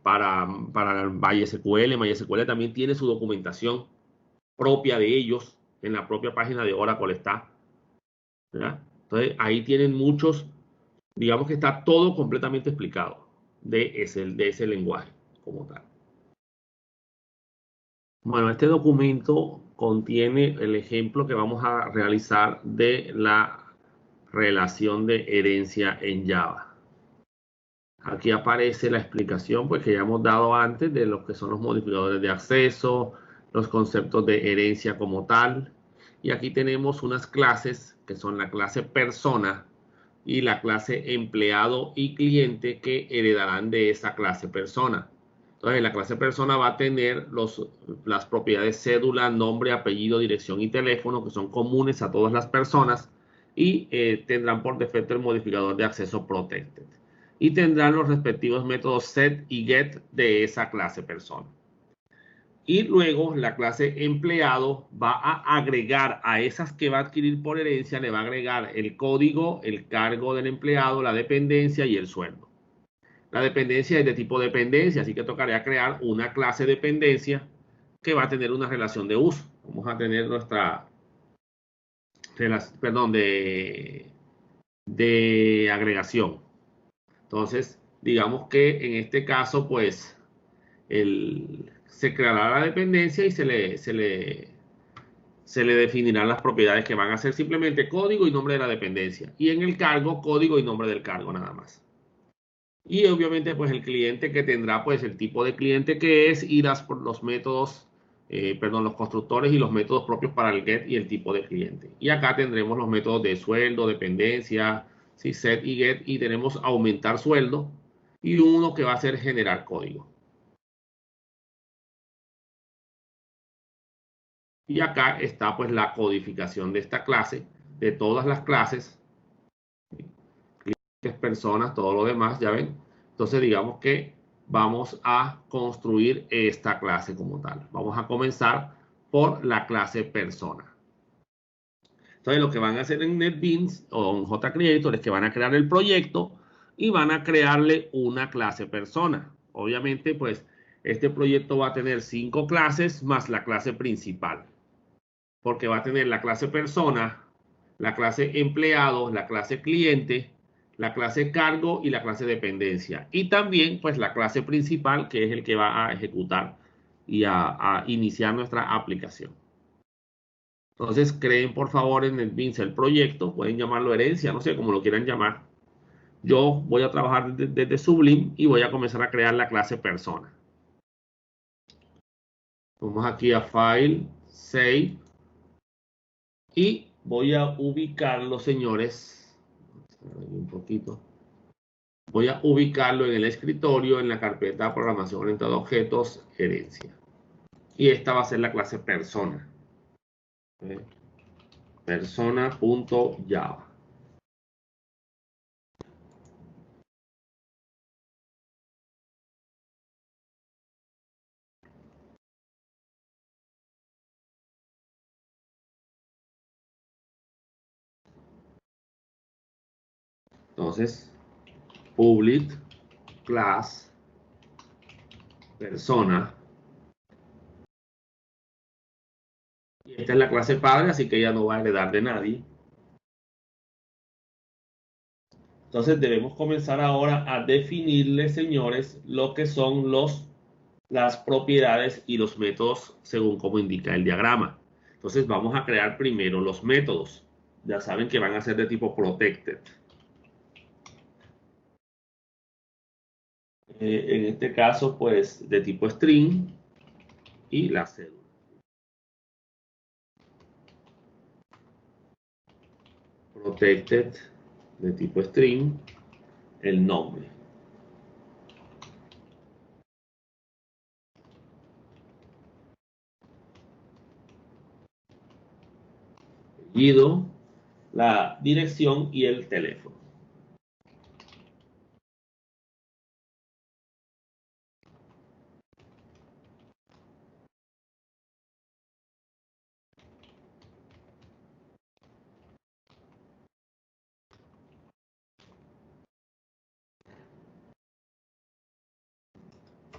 Speaker 1: Para MySQL. MySQL también tiene su documentación propia de ellos, en la propia página de Oracle está. ¿Verdad? Entonces ahí tienen muchos, digamos que está todo completamente explicado de ese lenguaje como tal. Bueno, este documento contiene el ejemplo que vamos a realizar de la relación de herencia en Java. Aquí aparece la explicación pues, que ya hemos dado antes de lo que son los modificadores de acceso, los conceptos de herencia como tal. Y aquí tenemos unas clases que son la clase persona y la clase empleado y cliente que heredarán de esa clase persona. Entonces, la clase persona va a tener las propiedades cédula, nombre, apellido, dirección y teléfono, que son comunes a todas las personas, y tendrán por defecto el modificador de acceso protected. Y tendrán los respectivos métodos set y get de esa clase persona. Y luego la clase empleado va a agregar a esas que va a adquirir por herencia, le va a agregar el código, el cargo del empleado, la dependencia y el sueldo. La dependencia es de tipo dependencia, así que tocaría crear una clase dependencia que va a tener una relación de uso. Vamos a tener nuestra, perdón, de agregación. Entonces, digamos que en este caso, pues, se creará la dependencia y se le definirán las propiedades que van a ser simplemente código y nombre de la dependencia. Y en el cargo, código y nombre del cargo nada más. Y obviamente, pues el cliente que tendrá, pues el tipo de cliente que es y los métodos, los constructores y los métodos propios para el get y el tipo de cliente. Y acá tendremos los métodos de sueldo, dependencia, ¿sí? Set y get, y tenemos aumentar sueldo y uno que va a ser generar código. Y acá está pues la codificación de esta clase, de todas las clases, clientes, personas, todo lo demás, ya ven. Entonces digamos que vamos a construir esta clase como tal. Vamos a comenzar por la clase persona. Entonces lo que van a hacer en NetBeans o en JCreator es que van a crear el proyecto y van a crearle una clase persona. Obviamente pues este proyecto va a tener 5 clases más la clase principal, porque va a tener la clase persona, la clase empleado, la clase cliente, la clase cargo y la clase dependencia. Y también pues la clase principal, que es el que va a ejecutar y a iniciar nuestra aplicación. Entonces creen por favor en el NetBeans el proyecto, pueden llamarlo herencia, no sé cómo lo quieran llamar. Yo voy a trabajar desde Sublime y voy a comenzar a crear la clase persona. Vamos aquí a File, Save. Y voy a ubicarlo, señores, un poquito. Voy a ubicarlo en el escritorio, en la carpeta programación orientada a objetos, herencia. Y esta va a ser la clase persona. Persona.java. Entonces, public class persona. Y esta es la clase padre, así que ella no va a heredar de nadie. Entonces debemos comenzar ahora a definirle, señores, lo que son las propiedades y los métodos según como indica el diagrama. Entonces vamos a crear primero los métodos. Ya saben que van a ser de tipo protected. En este caso, pues de tipo string y la cédula. Protected de tipo string, el nombre. Apellido, la dirección y el teléfono.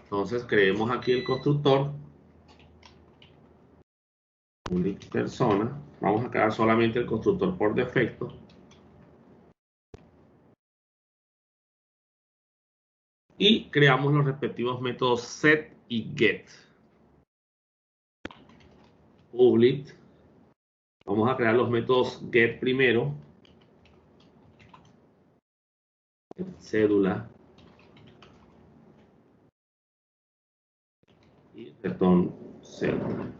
Speaker 1: Entonces creemos aquí el constructor, public persona. Vamos a crear solamente el constructor por defecto. Y creamos los respectivos métodos set y get. Public. Vamos a crear los métodos get primero. Cédula. Y return cédula.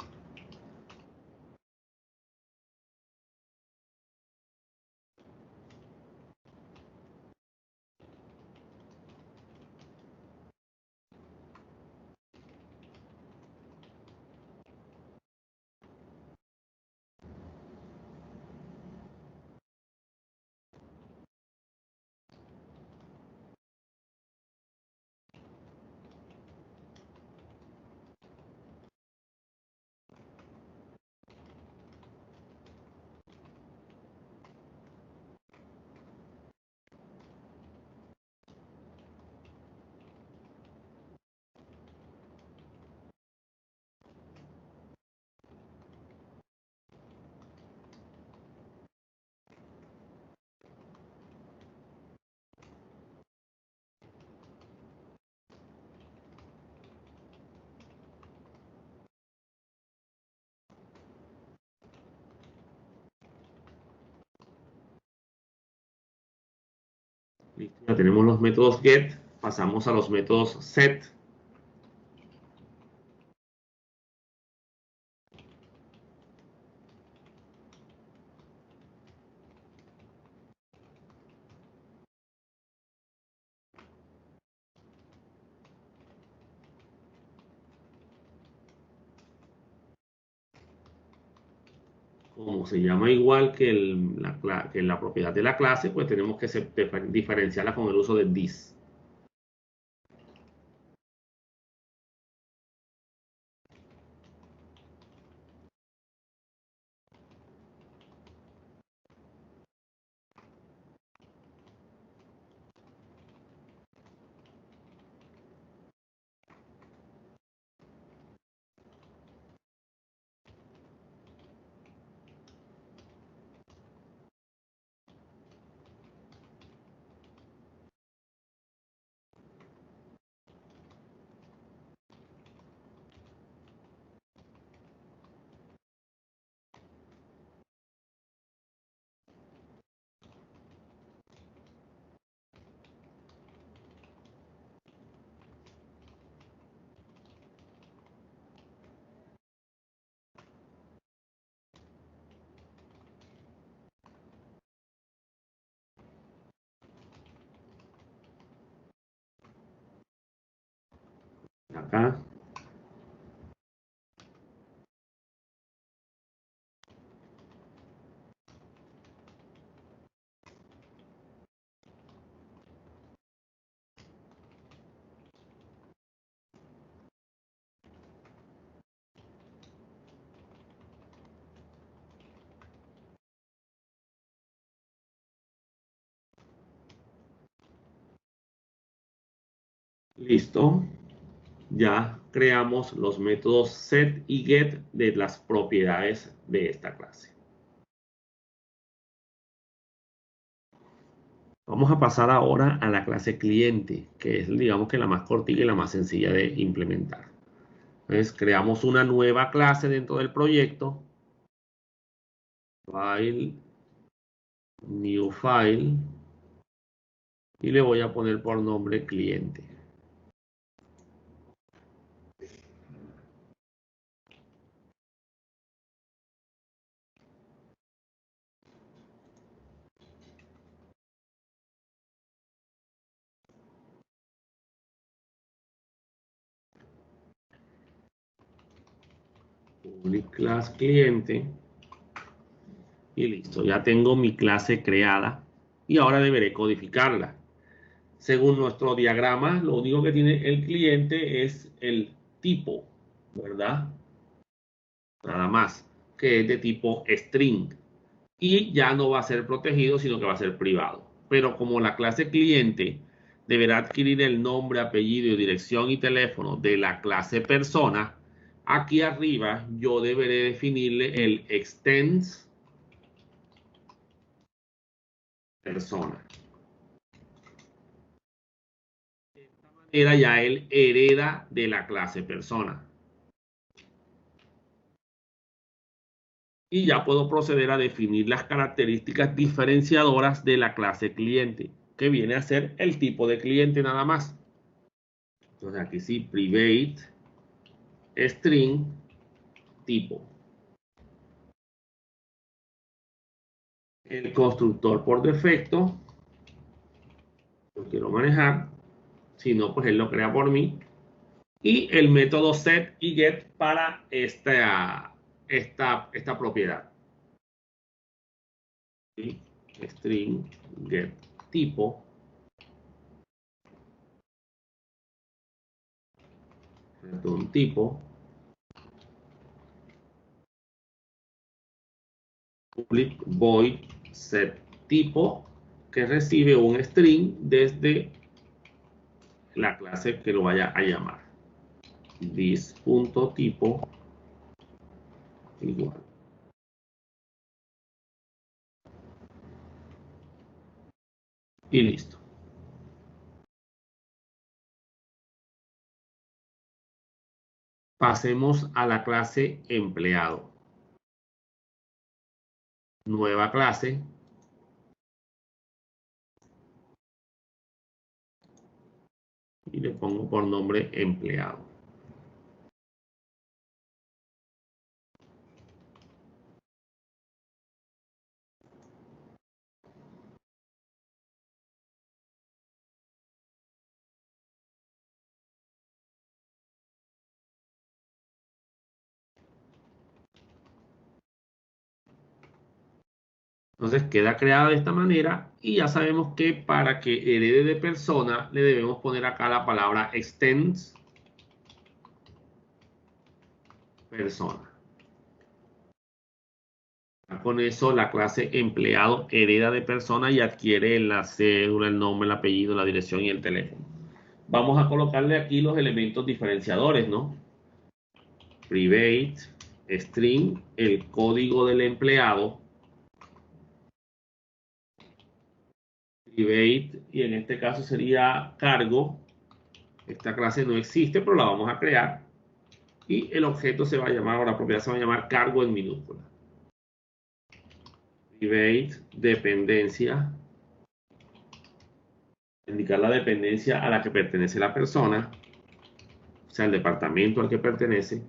Speaker 1: Listo, ya tenemos los métodos get, pasamos a los métodos set. Como se llama igual que, que la propiedad de la clase, pues tenemos que diferenciarla con el uso de this. Acá. Listo. Ya creamos los métodos set y get de las propiedades de esta clase. Vamos a pasar ahora a la clase cliente, que es, digamos, que la más cortita y la más sencilla de implementar. Entonces, creamos una nueva clase dentro del proyecto. File, new file. Y le voy a poner por nombre cliente. Public class cliente. Y listo, ya tengo mi clase creada. Y ahora deberé codificarla. Según nuestro diagrama, lo único que tiene el cliente es el tipo, ¿verdad? Nada más, que es de tipo string. Y ya no va a ser protegido, sino que va a ser privado. Pero como la clase cliente deberá adquirir el nombre, apellido, dirección y teléfono de la clase persona, aquí arriba yo deberé definirle el extends persona. De esta manera ya él hereda de la clase persona. Y ya puedo proceder a definir las características diferenciadoras de la clase cliente, que viene a ser el tipo de cliente nada más. Entonces aquí sí, private string tipo. El constructor por defecto lo quiero manejar, si no, pues él lo crea por mí. Y el método set y get para esta propiedad. ¿Sí? String get tipo. Un tipo. Public void set tipo que recibe un string desde la clase que lo vaya a llamar. This.tipo igual. Y listo. Pasemos a la clase empleado. Nueva clase. y le pongo por nombre empleado. Entonces queda creada de esta manera y ya sabemos que para que herede de persona le debemos poner acá la palabra extends persona. Con eso la clase empleado hereda de persona y adquiere la cédula, el nombre, el apellido, la dirección y el teléfono. Vamos a colocarle aquí los elementos diferenciadores, ¿no? Private, string, el código del empleado. Private, y en este caso sería cargo. Esta clase no existe, pero la vamos a crear. Y el objeto se va a llamar, o la propiedad se va a llamar cargo en minúscula. Private, dependencia. Indicar la dependencia a la que pertenece la persona, o sea, el departamento al que pertenece.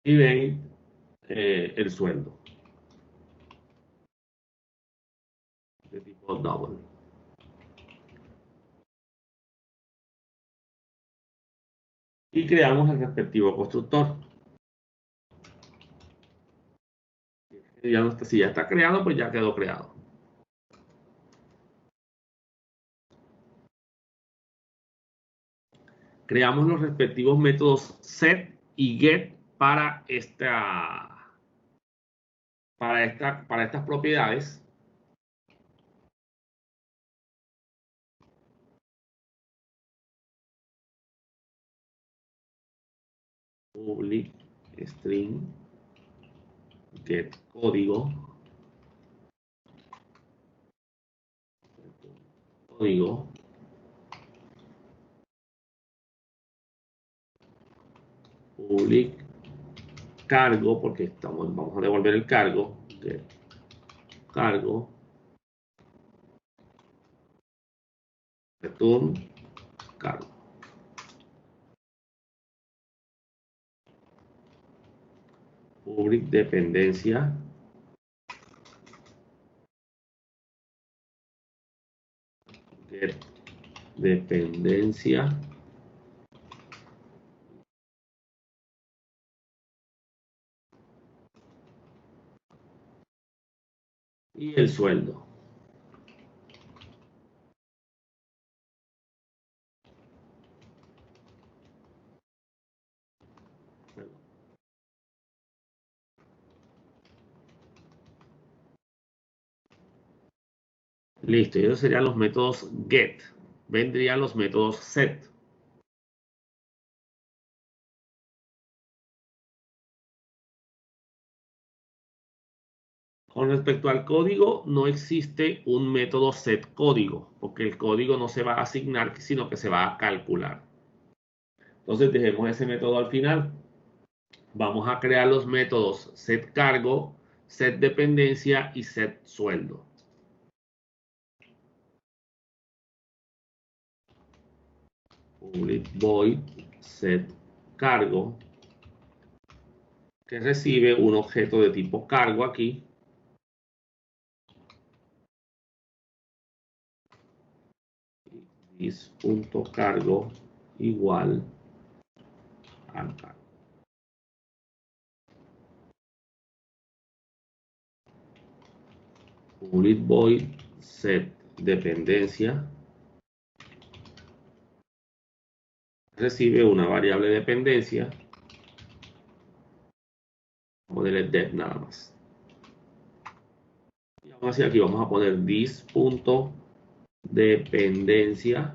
Speaker 1: Private, el sueldo. De tipo double. Y creamos el respectivo constructor. Ya no está, si ya está creado, pues ya quedó creado. Creamos los respectivos métodos set y get para estas propiedades. Public string get código public cargo, porque vamos a devolver el cargo, cargo return cargo. Public dependencia get dependencia y el sueldo. Listo, y esos serían los métodos get. Vendrían los métodos set. Con respecto al código, no existe un método set código, porque el código no se va a asignar, sino que se va a calcular. Entonces dejemos ese método al final. Vamos a crear los métodos set cargo, set dependencia y set sueldo. Public void set cargo, que recibe un objeto de tipo cargo aquí. Is.cargo igual al cargo. Public void set dependencia, recibe una variable dependencia. Vamos a ponerle dep nada más. Y aún así aquí vamos a poner this.dependencia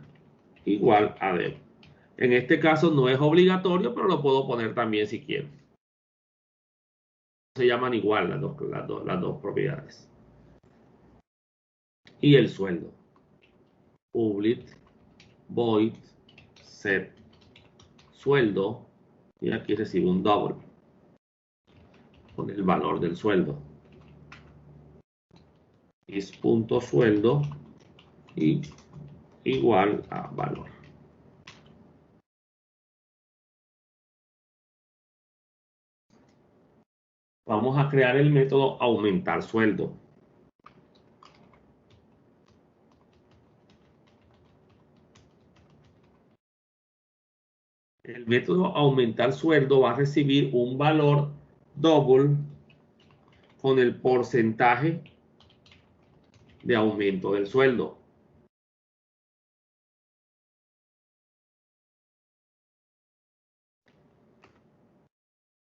Speaker 1: igual a dep. En este caso no es obligatorio, pero lo puedo poner también si quiero. Se llaman igual las dos propiedades. Y el sueldo. Public void set sueldo, y aquí recibe un double con el valor del sueldo. Is.sueldo y igual a valor. Vamos a crear el método aumentar sueldo. El método aumentar sueldo va a recibir un valor double con el porcentaje de aumento del sueldo.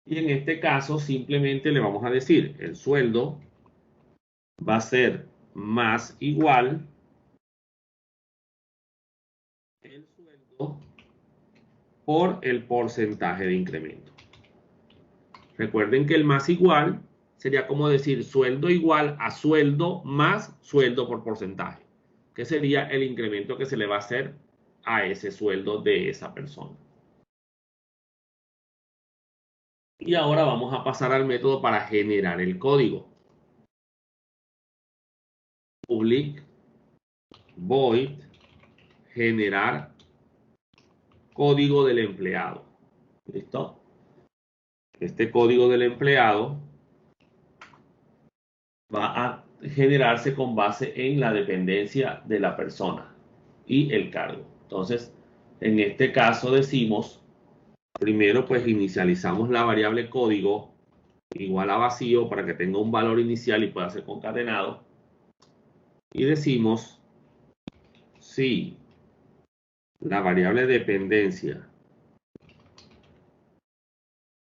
Speaker 1: Y en este caso simplemente le vamos a decir el sueldo va a ser más igual el sueldo por el porcentaje de incremento. Recuerden que el más igual sería como decir sueldo igual a sueldo más sueldo por porcentaje, que sería el incremento que se le va a hacer a ese sueldo de esa persona. Y ahora vamos a pasar al método para generar el código. Public void generar código del empleado. ¿Listo? Este código del empleado va a generarse con base en la dependencia de la persona y el cargo. Entonces, en este caso decimos, primero pues inicializamos la variable código igual a vacío para que tenga un valor inicial y pueda ser concatenado. Y decimos si la variable dependencia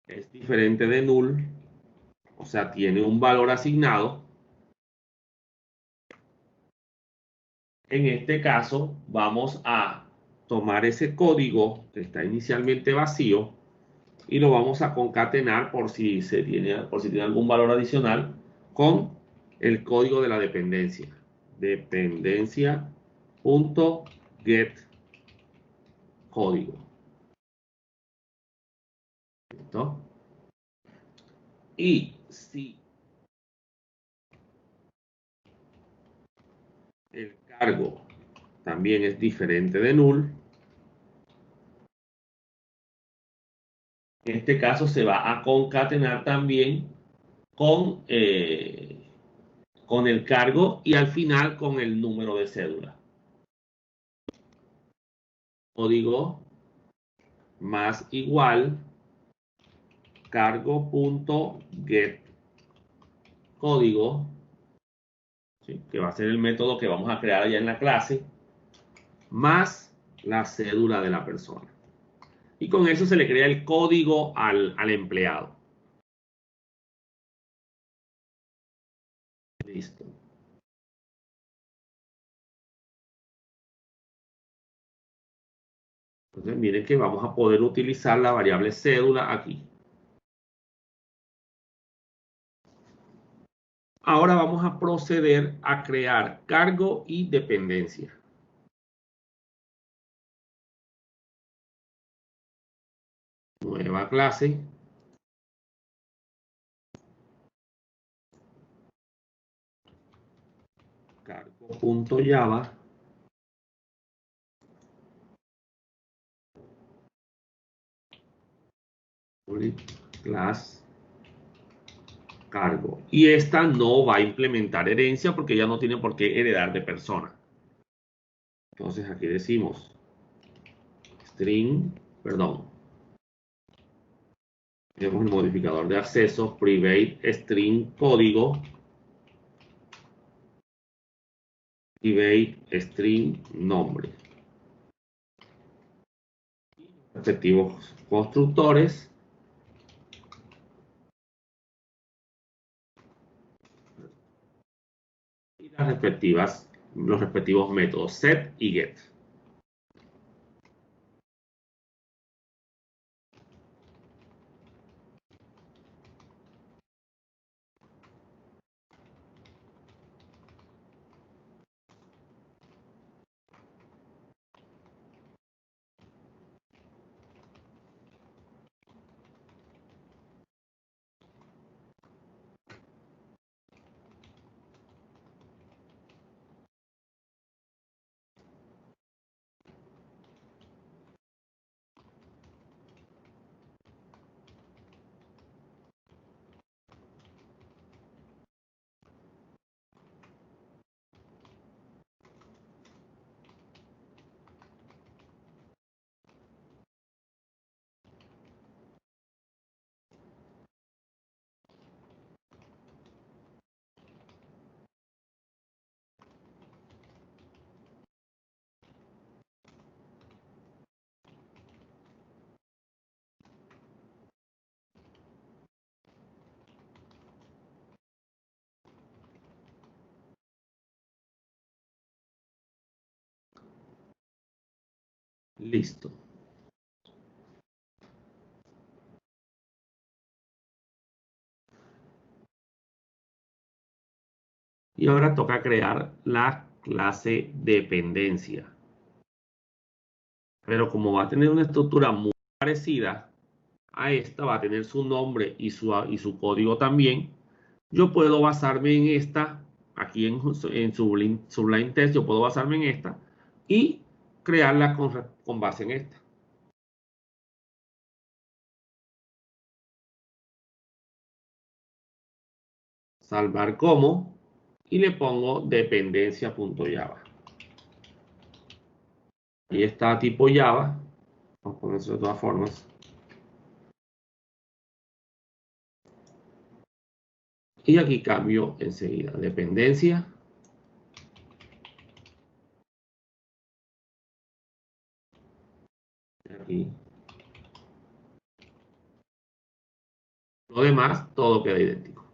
Speaker 1: es diferente de null, o sea, tiene un valor asignado, en este caso vamos a tomar ese código que está inicialmente vacío y lo vamos a concatenar por si tiene algún valor adicional con el código de la dependencia. Dependencia.get código. ¿Listo? Y si el cargo también es diferente de null, en este caso se va a concatenar también con el cargo y al final con el número de cédula. Código más igual cargo.get código, ¿sí? Que va a ser el método que vamos a crear allá en la clase, más la cédula de la persona. Y con eso se le crea el código al empleado. Listo. Entonces miren que vamos a poder utilizar la variable cédula aquí. Ahora vamos a proceder a crear cargo y dependencia. Nueva clase. Cargo.java. Class cargo. Y esta no va a implementar herencia porque ya no tiene por qué heredar de persona. Entonces aquí decimos string, perdón, tenemos el modificador de acceso, private string código, private string nombre. Respectivos constructores. Y los respectivos métodos set y get. Listo. Y ahora toca crear la clase dependencia. Pero como va a tener una estructura muy parecida a esta, va a tener su nombre y su código también, yo puedo basarme en esta, aquí en Sublime Text, yo puedo basarme en esta y crearla con base en esta. Salvar como y le pongo dependencia.java. Ahí está tipo Java. Vamos a ponerlo de todas formas. Y aquí cambio enseguida. Dependencia. Aquí. Lo demás, todo queda idéntico.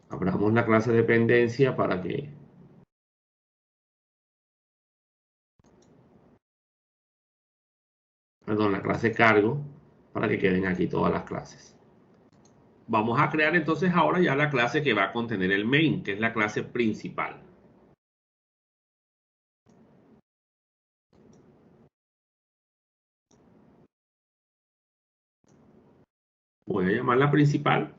Speaker 1: Abramos la clase dependencia para que... Perdón, la clase cargo para que queden aquí todas las clases. Vamos a crear entonces ahora ya la clase que va a contener el main, que es la clase principal. Voy a llamarla principal.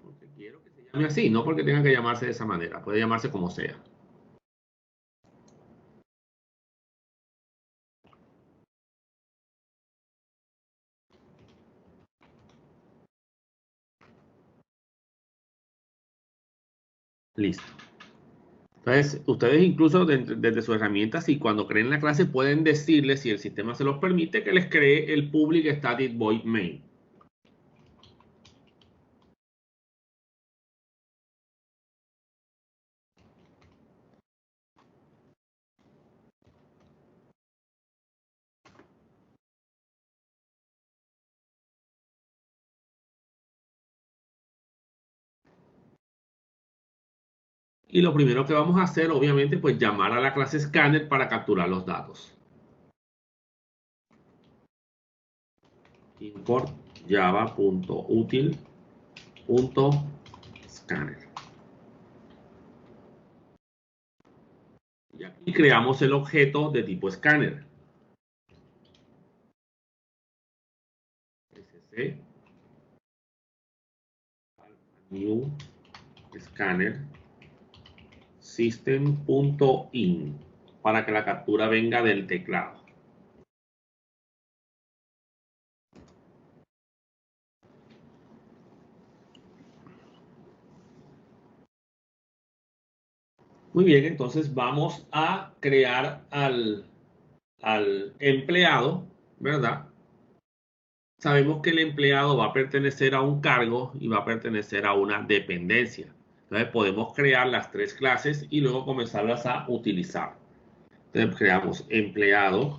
Speaker 1: Porque quiero que se llame así, no porque tenga que llamarse de esa manera. Puede llamarse como sea. Listo. Entonces, ustedes incluso desde su herramienta, si cuando creen la clase pueden decirle, si el sistema se los permite, que les cree el public static void main. Y lo primero que vamos a hacer, obviamente, pues llamar a la clase scanner para capturar los datos. Import java.util.scanner. Y aquí creamos el objeto de tipo scanner. sc new scanner system.in para que la captura venga del teclado. Muy bien, entonces vamos a crear al empleado, ¿verdad? Sabemos que el empleado va a pertenecer a un cargo y va a pertenecer a una dependencia. Entonces podemos crear las tres clases y luego comenzarlas a utilizar. Entonces creamos empleado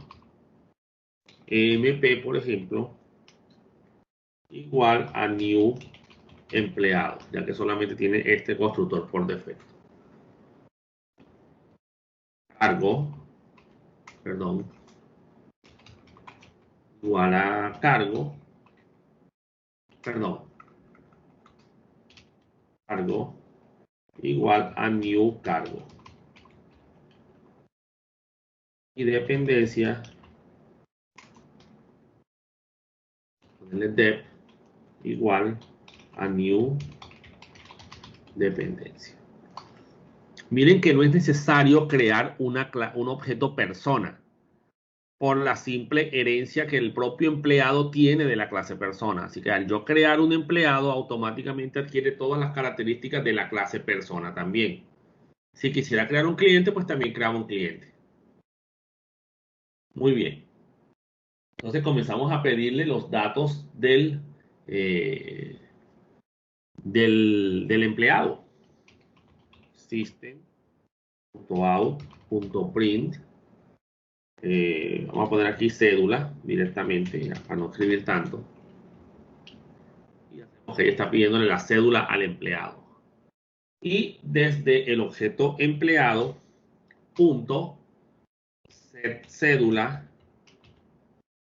Speaker 1: MP, por ejemplo, igual a new empleado, ya que solamente tiene este constructor por defecto. Cargo, perdón, igual a cargo, perdón, cargo igual a new cargo. Y dependencia, ponerle dep igual a new dependencia. Miren que no es necesario crear un objeto persona por la simple herencia que el propio empleado tiene de la clase persona. Así que al yo crear un empleado, automáticamente adquiere todas las características de la clase persona también. Si quisiera crear un cliente, pues también creamos un cliente. Muy bien. Entonces comenzamos a pedirle los datos eh, del empleado. System.out.print. Vamos a poner aquí cédula directamente, para no escribir tanto. Y hacemos Ok, está pidiéndole la cédula al empleado. Y desde el objeto empleado, punto, set cédula,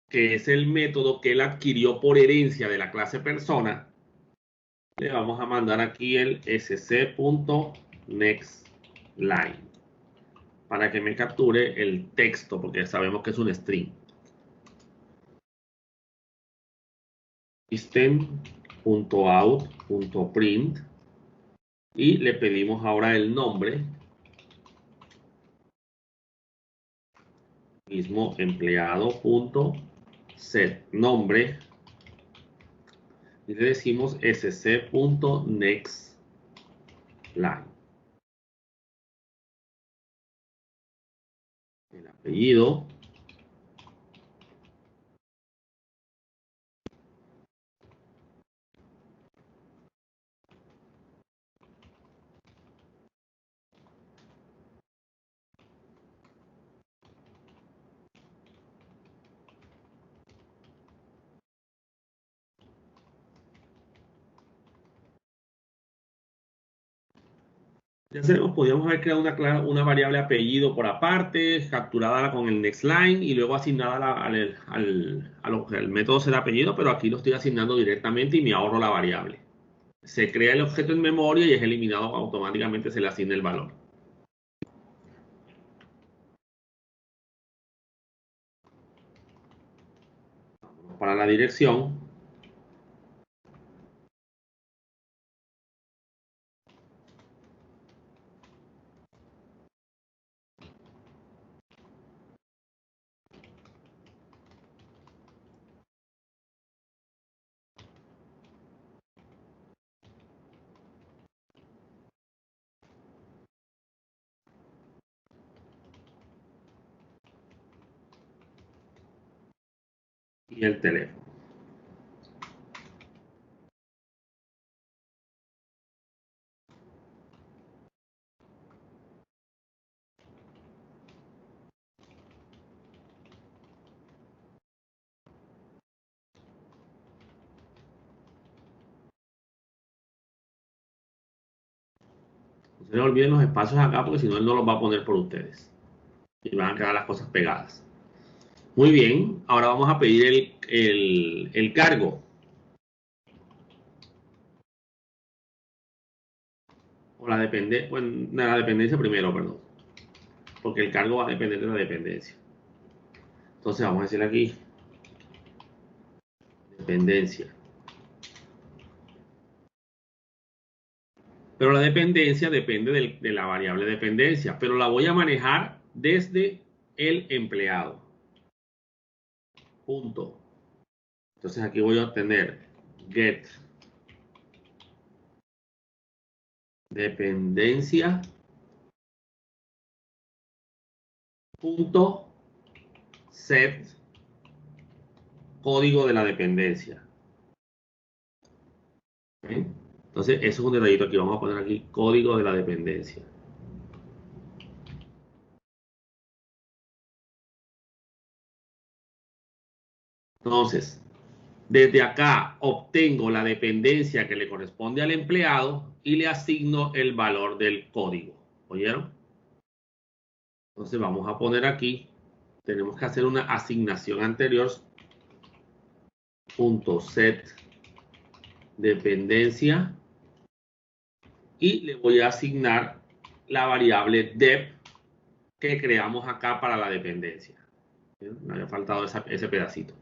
Speaker 1: que es el método que él adquirió por herencia de la clase persona, le vamos a mandar aquí el sc.nextLine para que me capture el texto, porque sabemos que es un string. System.out.print y le pedimos ahora el nombre, mismo empleado.set nombre, y le decimos sc.nextLine. El apellido. Ya sabemos, podríamos haber creado una variable apellido por aparte, capturada con el nextLine y luego asignada al método ser apellido, pero aquí lo estoy asignando directamente y me ahorro la variable. Se crea el objeto en memoria y es eliminado automáticamente, se le asigna el valor. Vamos para la dirección. Y el teléfono. No se les olviden los espacios acá porque si no él no los va a poner por ustedes. Y van a quedar las cosas pegadas. Muy bien, ahora vamos a pedir el cargo. O la dependencia, bueno, la dependencia primero, perdón. Porque el cargo va a depender de la dependencia. Entonces vamos a decirle aquí, dependencia. Pero la dependencia depende de la variable dependencia, pero la voy a manejar desde el empleado. Punto. Entonces aquí voy a obtener get dependencia punto set código de la dependencia. ¿Okay? Entonces eso es un detallito aquí. Vamos a poner aquí código de la dependencia. Entonces, desde acá obtengo la dependencia que le corresponde al empleado y le asigno el valor del código. ¿Oyeron? Entonces vamos a poner aquí, tenemos que hacer una asignación anterior, punto set dependencia, y le voy a asignar la variable dep que creamos acá para la dependencia. Me había faltado ese pedacito.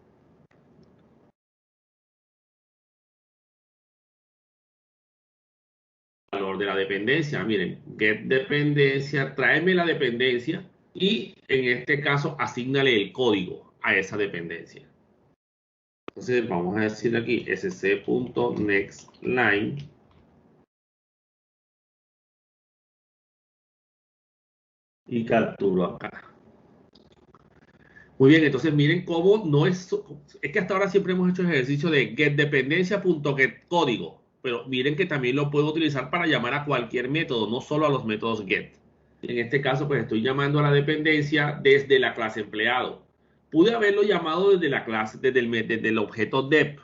Speaker 1: Valor de la dependencia, miren, get dependencia, tráeme la dependencia y en este caso asígnale el código a esa dependencia. Entonces vamos a decir aquí sc.nextLine y capturo acá. Muy bien, entonces miren cómo no es que hasta ahora siempre hemos hecho el ejercicio de getDependencia.getCódigo, pero miren que también lo puedo utilizar para llamar a cualquier método, no solo a los métodos get. En este caso, pues estoy llamando a la dependencia desde la clase empleado. Pude haberlo llamado desde la clase, desde el objeto dep.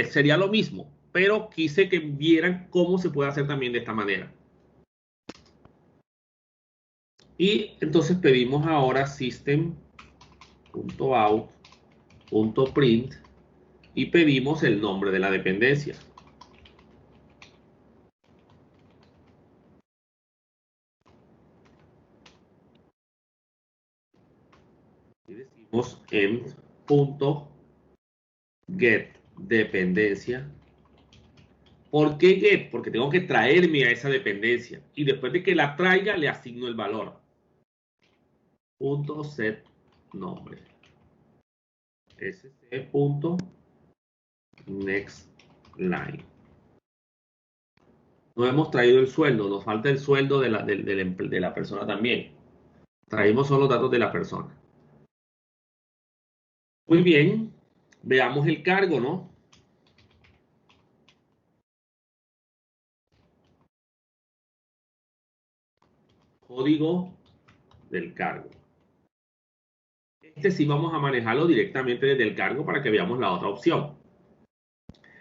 Speaker 1: Sería lo mismo, pero quise que vieran cómo se puede hacer también de esta manera. Y entonces pedimos ahora system.out.print y pedimos el nombre de la dependencia. Y decimos end.getDependencia. ¿Por qué get? Porque tengo que traerme a esa dependencia. Y después de que la traiga, le asigno el valor. .set nombre. sc.nextLine. No hemos traído el sueldo, nos falta el sueldo de la persona también. Traímos solo datos de la persona. Muy bien, veamos el cargo, ¿no? Código del cargo. Este sí vamos a manejarlo directamente desde el cargo para que veamos la otra opción.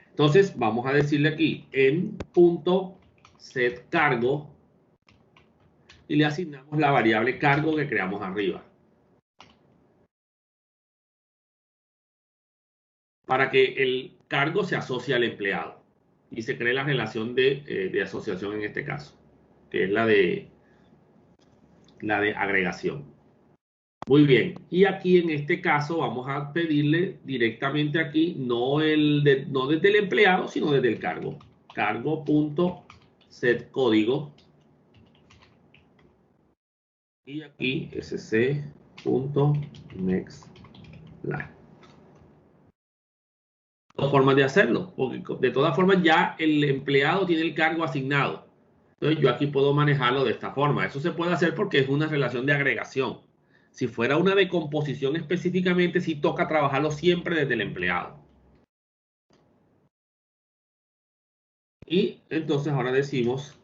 Speaker 1: Entonces vamos a decirle aquí en .setCargo y le asignamos la variable cargo que creamos arriba. Para que el cargo se asocie al empleado y se cree la relación de asociación en este caso, que es la de agregación. Muy bien, y aquí en este caso vamos a pedirle directamente aquí, no desde el empleado, sino desde el cargo. Cargo.setCódigo y aquí sc.nextLine. Dos formas de hacerlo, porque de todas formas ya el empleado tiene el cargo asignado. Entonces yo aquí puedo manejarlo de esta forma. Eso se puede hacer porque es una relación de agregación. Si fuera una de composición específicamente, sí toca trabajarlo siempre desde el empleado. Y entonces ahora decimos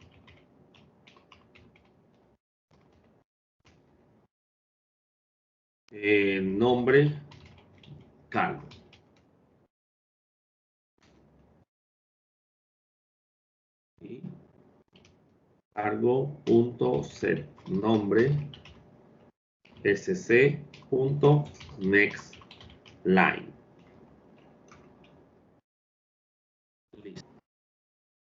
Speaker 1: nombre cargo. Y cargo.set nombre sc.nextLine. Listo.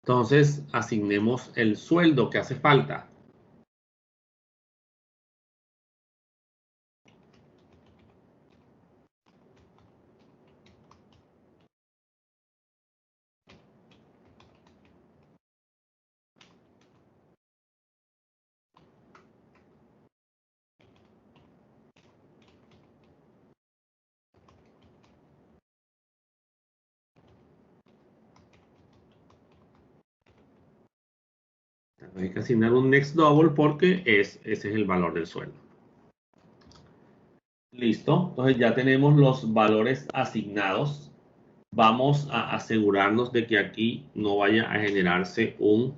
Speaker 1: Entonces asignemos el sueldo que hace falta. Hay que asignar un next double porque ese es el valor del sueldo. Listo, entonces ya tenemos los valores asignados. Vamos a asegurarnos de que aquí no vaya a generarse un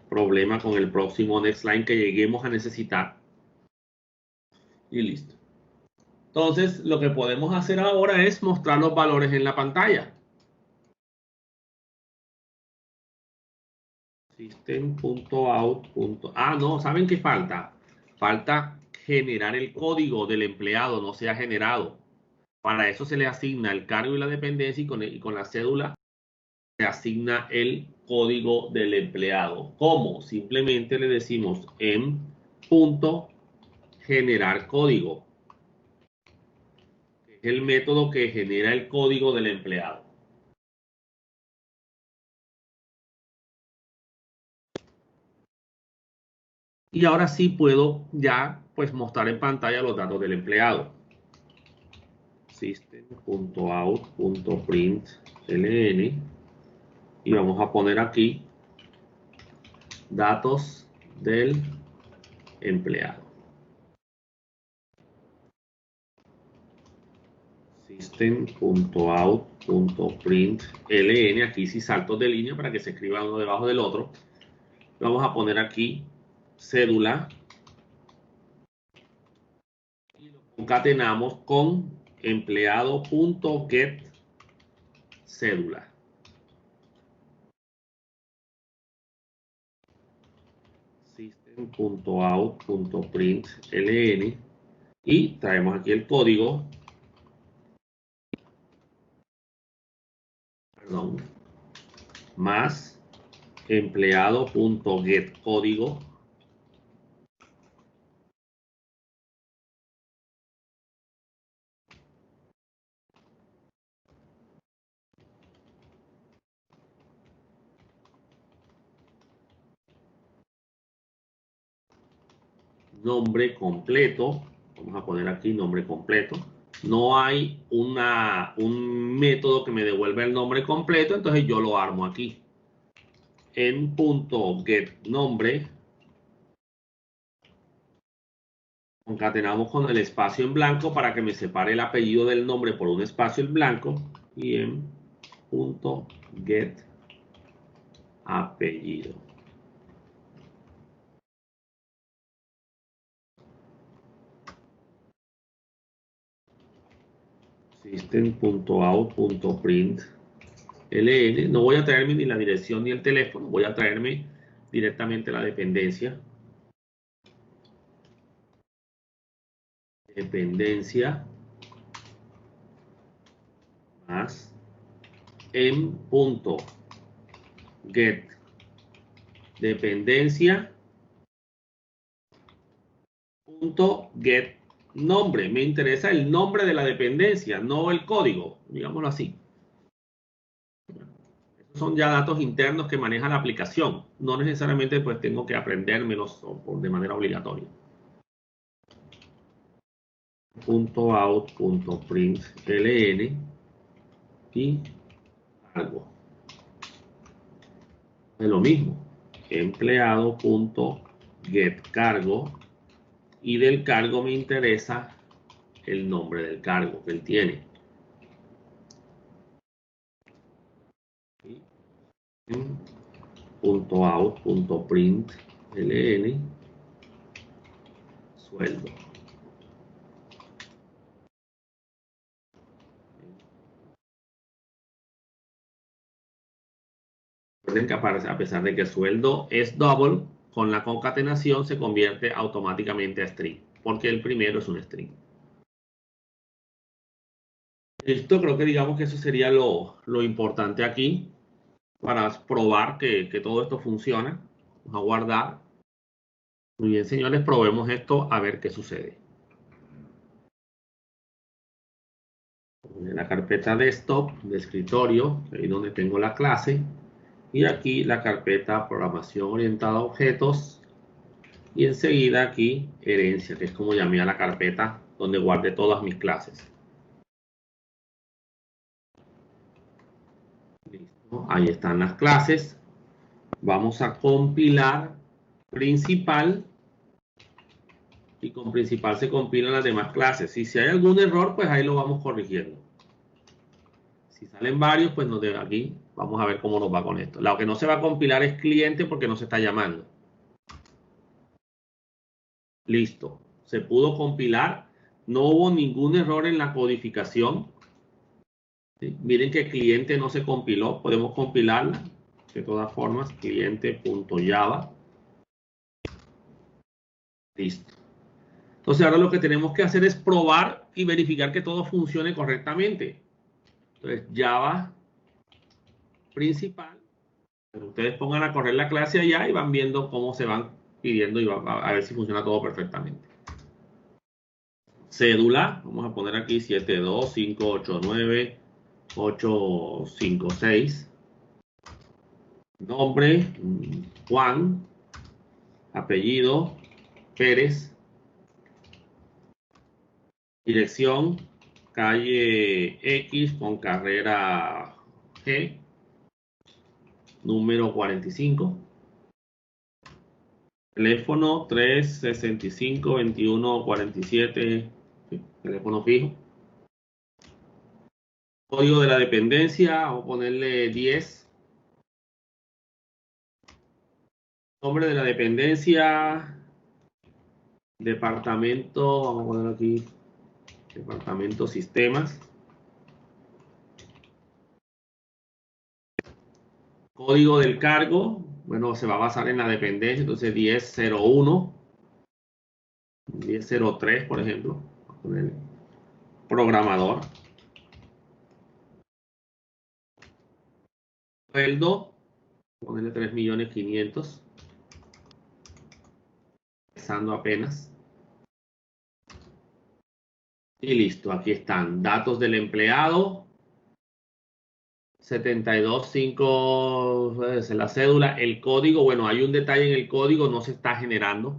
Speaker 1: problema con el próximo next line que lleguemos a necesitar. Y listo. Entonces, lo que podemos hacer ahora es mostrar los valores en la pantalla. System.out. Ah, no, ¿saben qué falta? Falta generar el código del empleado, no se ha generado. Para eso se le asigna el cargo y la dependencia y con la cédula se asigna el código del empleado. ¿Cómo? Simplemente le decimos en punto generar código. Es el método que genera el código del empleado. Y ahora sí puedo ya pues mostrar en pantalla los datos del empleado. System.out.println y vamos a poner aquí datos del empleado. System.out.println, aquí sí saltos de línea para que se escriba uno debajo del otro. Vamos a poner aquí cédula y lo concatenamos con empleado.getCédula. System.out.println y traemos aquí el código, perdón, más empleado.getCódigo nombre completo. Vamos a poner aquí nombre completo. No hay un método que me devuelva el nombre completo, entonces yo lo armo aquí. En .getNombre concatenamos con el espacio en blanco para que me separe el apellido del nombre por un espacio en blanco y en .getApellido. System.out.println. No voy a traerme ni la dirección ni el teléfono, voy a traerme directamente la dependencia. Dependencia más en punto get dependencia punto get nombre. Me interesa el nombre de la dependencia, no el código, digámoslo así. Esos son ya datos internos que maneja la aplicación. No necesariamente pues tengo que aprendérmelos de manera obligatoria. .out.println y cargo. Es lo mismo. Empleado.getCargo y del cargo me interesa el nombre del cargo que él tiene. .out.println sueldo. Recuerden que a pesar de que sueldo es double, con la concatenación se convierte automáticamente a string, porque el primero es un string. Esto creo que digamos que eso sería lo importante aquí para probar que todo esto funciona. Vamos a guardar. Muy bien, señores, probemos esto a ver qué sucede. En la carpeta desktop de escritorio, ahí donde tengo la clase, y aquí la carpeta programación orientada a objetos, y enseguida aquí herencia, que es como llamé a la carpeta donde guardé todas mis clases. Listo, ahí están las clases. Vamos a compilar principal y con principal se compilan las demás clases. Y si hay algún error, pues ahí lo vamos corrigiendo. Si salen varios, pues aquí vamos a ver cómo nos va con esto. Lo que no se va a compilar es cliente porque no se está llamando. Listo. Se pudo compilar. No hubo ningún error en la codificación. ¿Sí? Miren que cliente no se compiló. Podemos compilarla. De todas formas, cliente.java. Listo. Entonces ahora lo que tenemos que hacer es probar y verificar que todo funcione correctamente. Entonces Java principal. Ustedes pongan a correr la clase allá y van viendo cómo se van pidiendo y a ver si funciona todo perfectamente. Cédula, vamos a poner aquí 72589-856. Nombre, Juan. Apellido, Pérez. Dirección, calle X con carrera G. Número 45. Teléfono 365-2147. Teléfono fijo. Código de la dependencia, vamos a ponerle 10. Nombre de la dependencia. Departamento, vamos a poner aquí. Departamento sistemas. Código del cargo. bueno, se va a basar en la dependencia, entonces 10.01, 10.03, por ejemplo, con el programador. Sueldo, ponerle 3.500.000, empezando apenas. Y listo, aquí están datos del empleado, 72.5 es la cédula, el código. Bueno, hay un detalle en el código, no se está generando,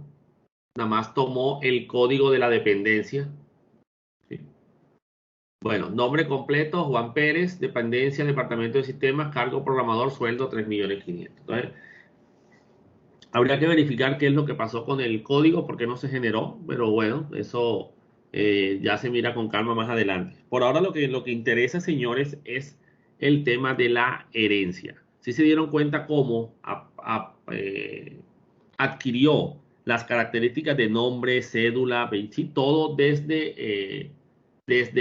Speaker 1: nada más tomó el código de la dependencia. ¿Sí? Bueno, nombre completo, Juan Pérez, dependencia, departamento de sistemas, cargo programador, sueldo 3.500.000. Entonces, habría que verificar qué es lo que pasó con el código, por qué no se generó, pero bueno, eso ya se mira con calma más adelante. Por ahora lo que interesa, señores, es el tema de la herencia. Si se dieron cuenta cómo adquirió las características de nombre, cédula, sí, todo desde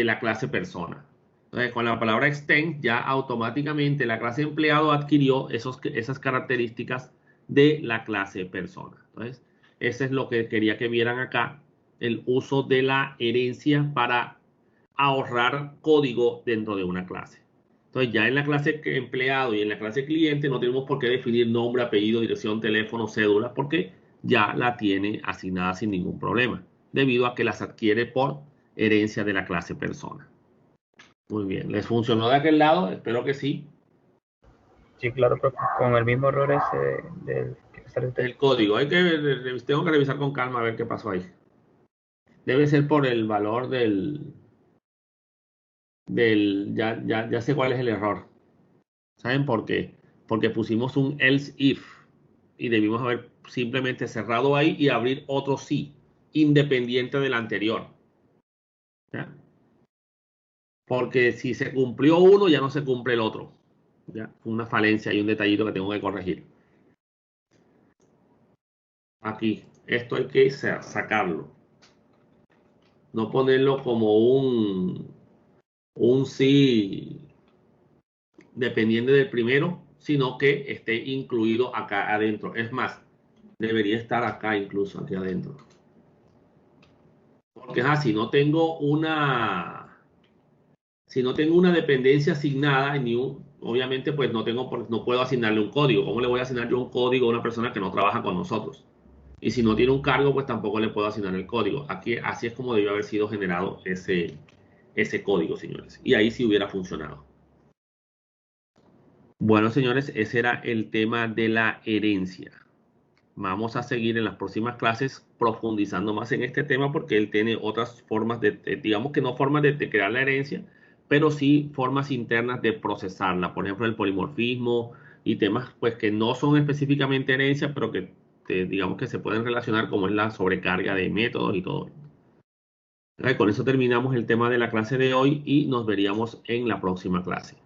Speaker 1: la clase persona. Entonces, con la palabra extend, ya automáticamente la clase empleado adquirió esas características de la clase persona. Entonces, eso es lo que quería que vieran acá, el uso de la herencia para ahorrar código dentro de una clase. Entonces, ya en la clase empleado y en la clase cliente no tenemos por qué definir nombre, apellido, dirección, teléfono, cédula, porque ya la tiene asignada sin ningún problema, debido a que las adquiere por herencia de la clase persona. Muy bien, ¿les funcionó de aquel lado? Espero que sí.
Speaker 2: Sí, claro, profe, con el mismo error ese del que sale usted.
Speaker 1: El código, tengo que revisar con calma a ver qué pasó ahí. Debe ser por el valor ya sé cuál es el error. ¿Saben por qué? Porque pusimos un else if y debimos haber simplemente cerrado ahí y abrir otro sí, independiente del anterior. ¿Ya? Porque si se cumplió uno, ya no se cumple el otro. ¿Ya? Una falencia y un detallito que tengo que corregir. Aquí, esto hay que sacarlo. No ponerlo como un sí dependiente del primero, sino que esté incluido acá adentro. Es más, debería estar acá incluso, aquí adentro. Porque si no tengo una dependencia asignada, obviamente pues no puedo asignarle un código. ¿Cómo le voy a asignar yo un código a una persona que no trabaja con nosotros? Y si no tiene un cargo, pues tampoco le puedo asignar el código. Aquí, así es como debió haber sido generado ese código, señores. Y ahí sí hubiera funcionado. Bueno, señores, ese era el tema de la herencia. Vamos a seguir en las próximas clases profundizando más en este tema porque él tiene otras formas digamos que no formas de crear la herencia, pero sí formas internas de procesarla. Por ejemplo, el polimorfismo y temas pues que no son específicamente herencia, pero que digamos que se pueden relacionar como es la sobrecarga de métodos y todo. Con eso terminamos el tema de la clase de hoy y nos veríamos en la próxima clase.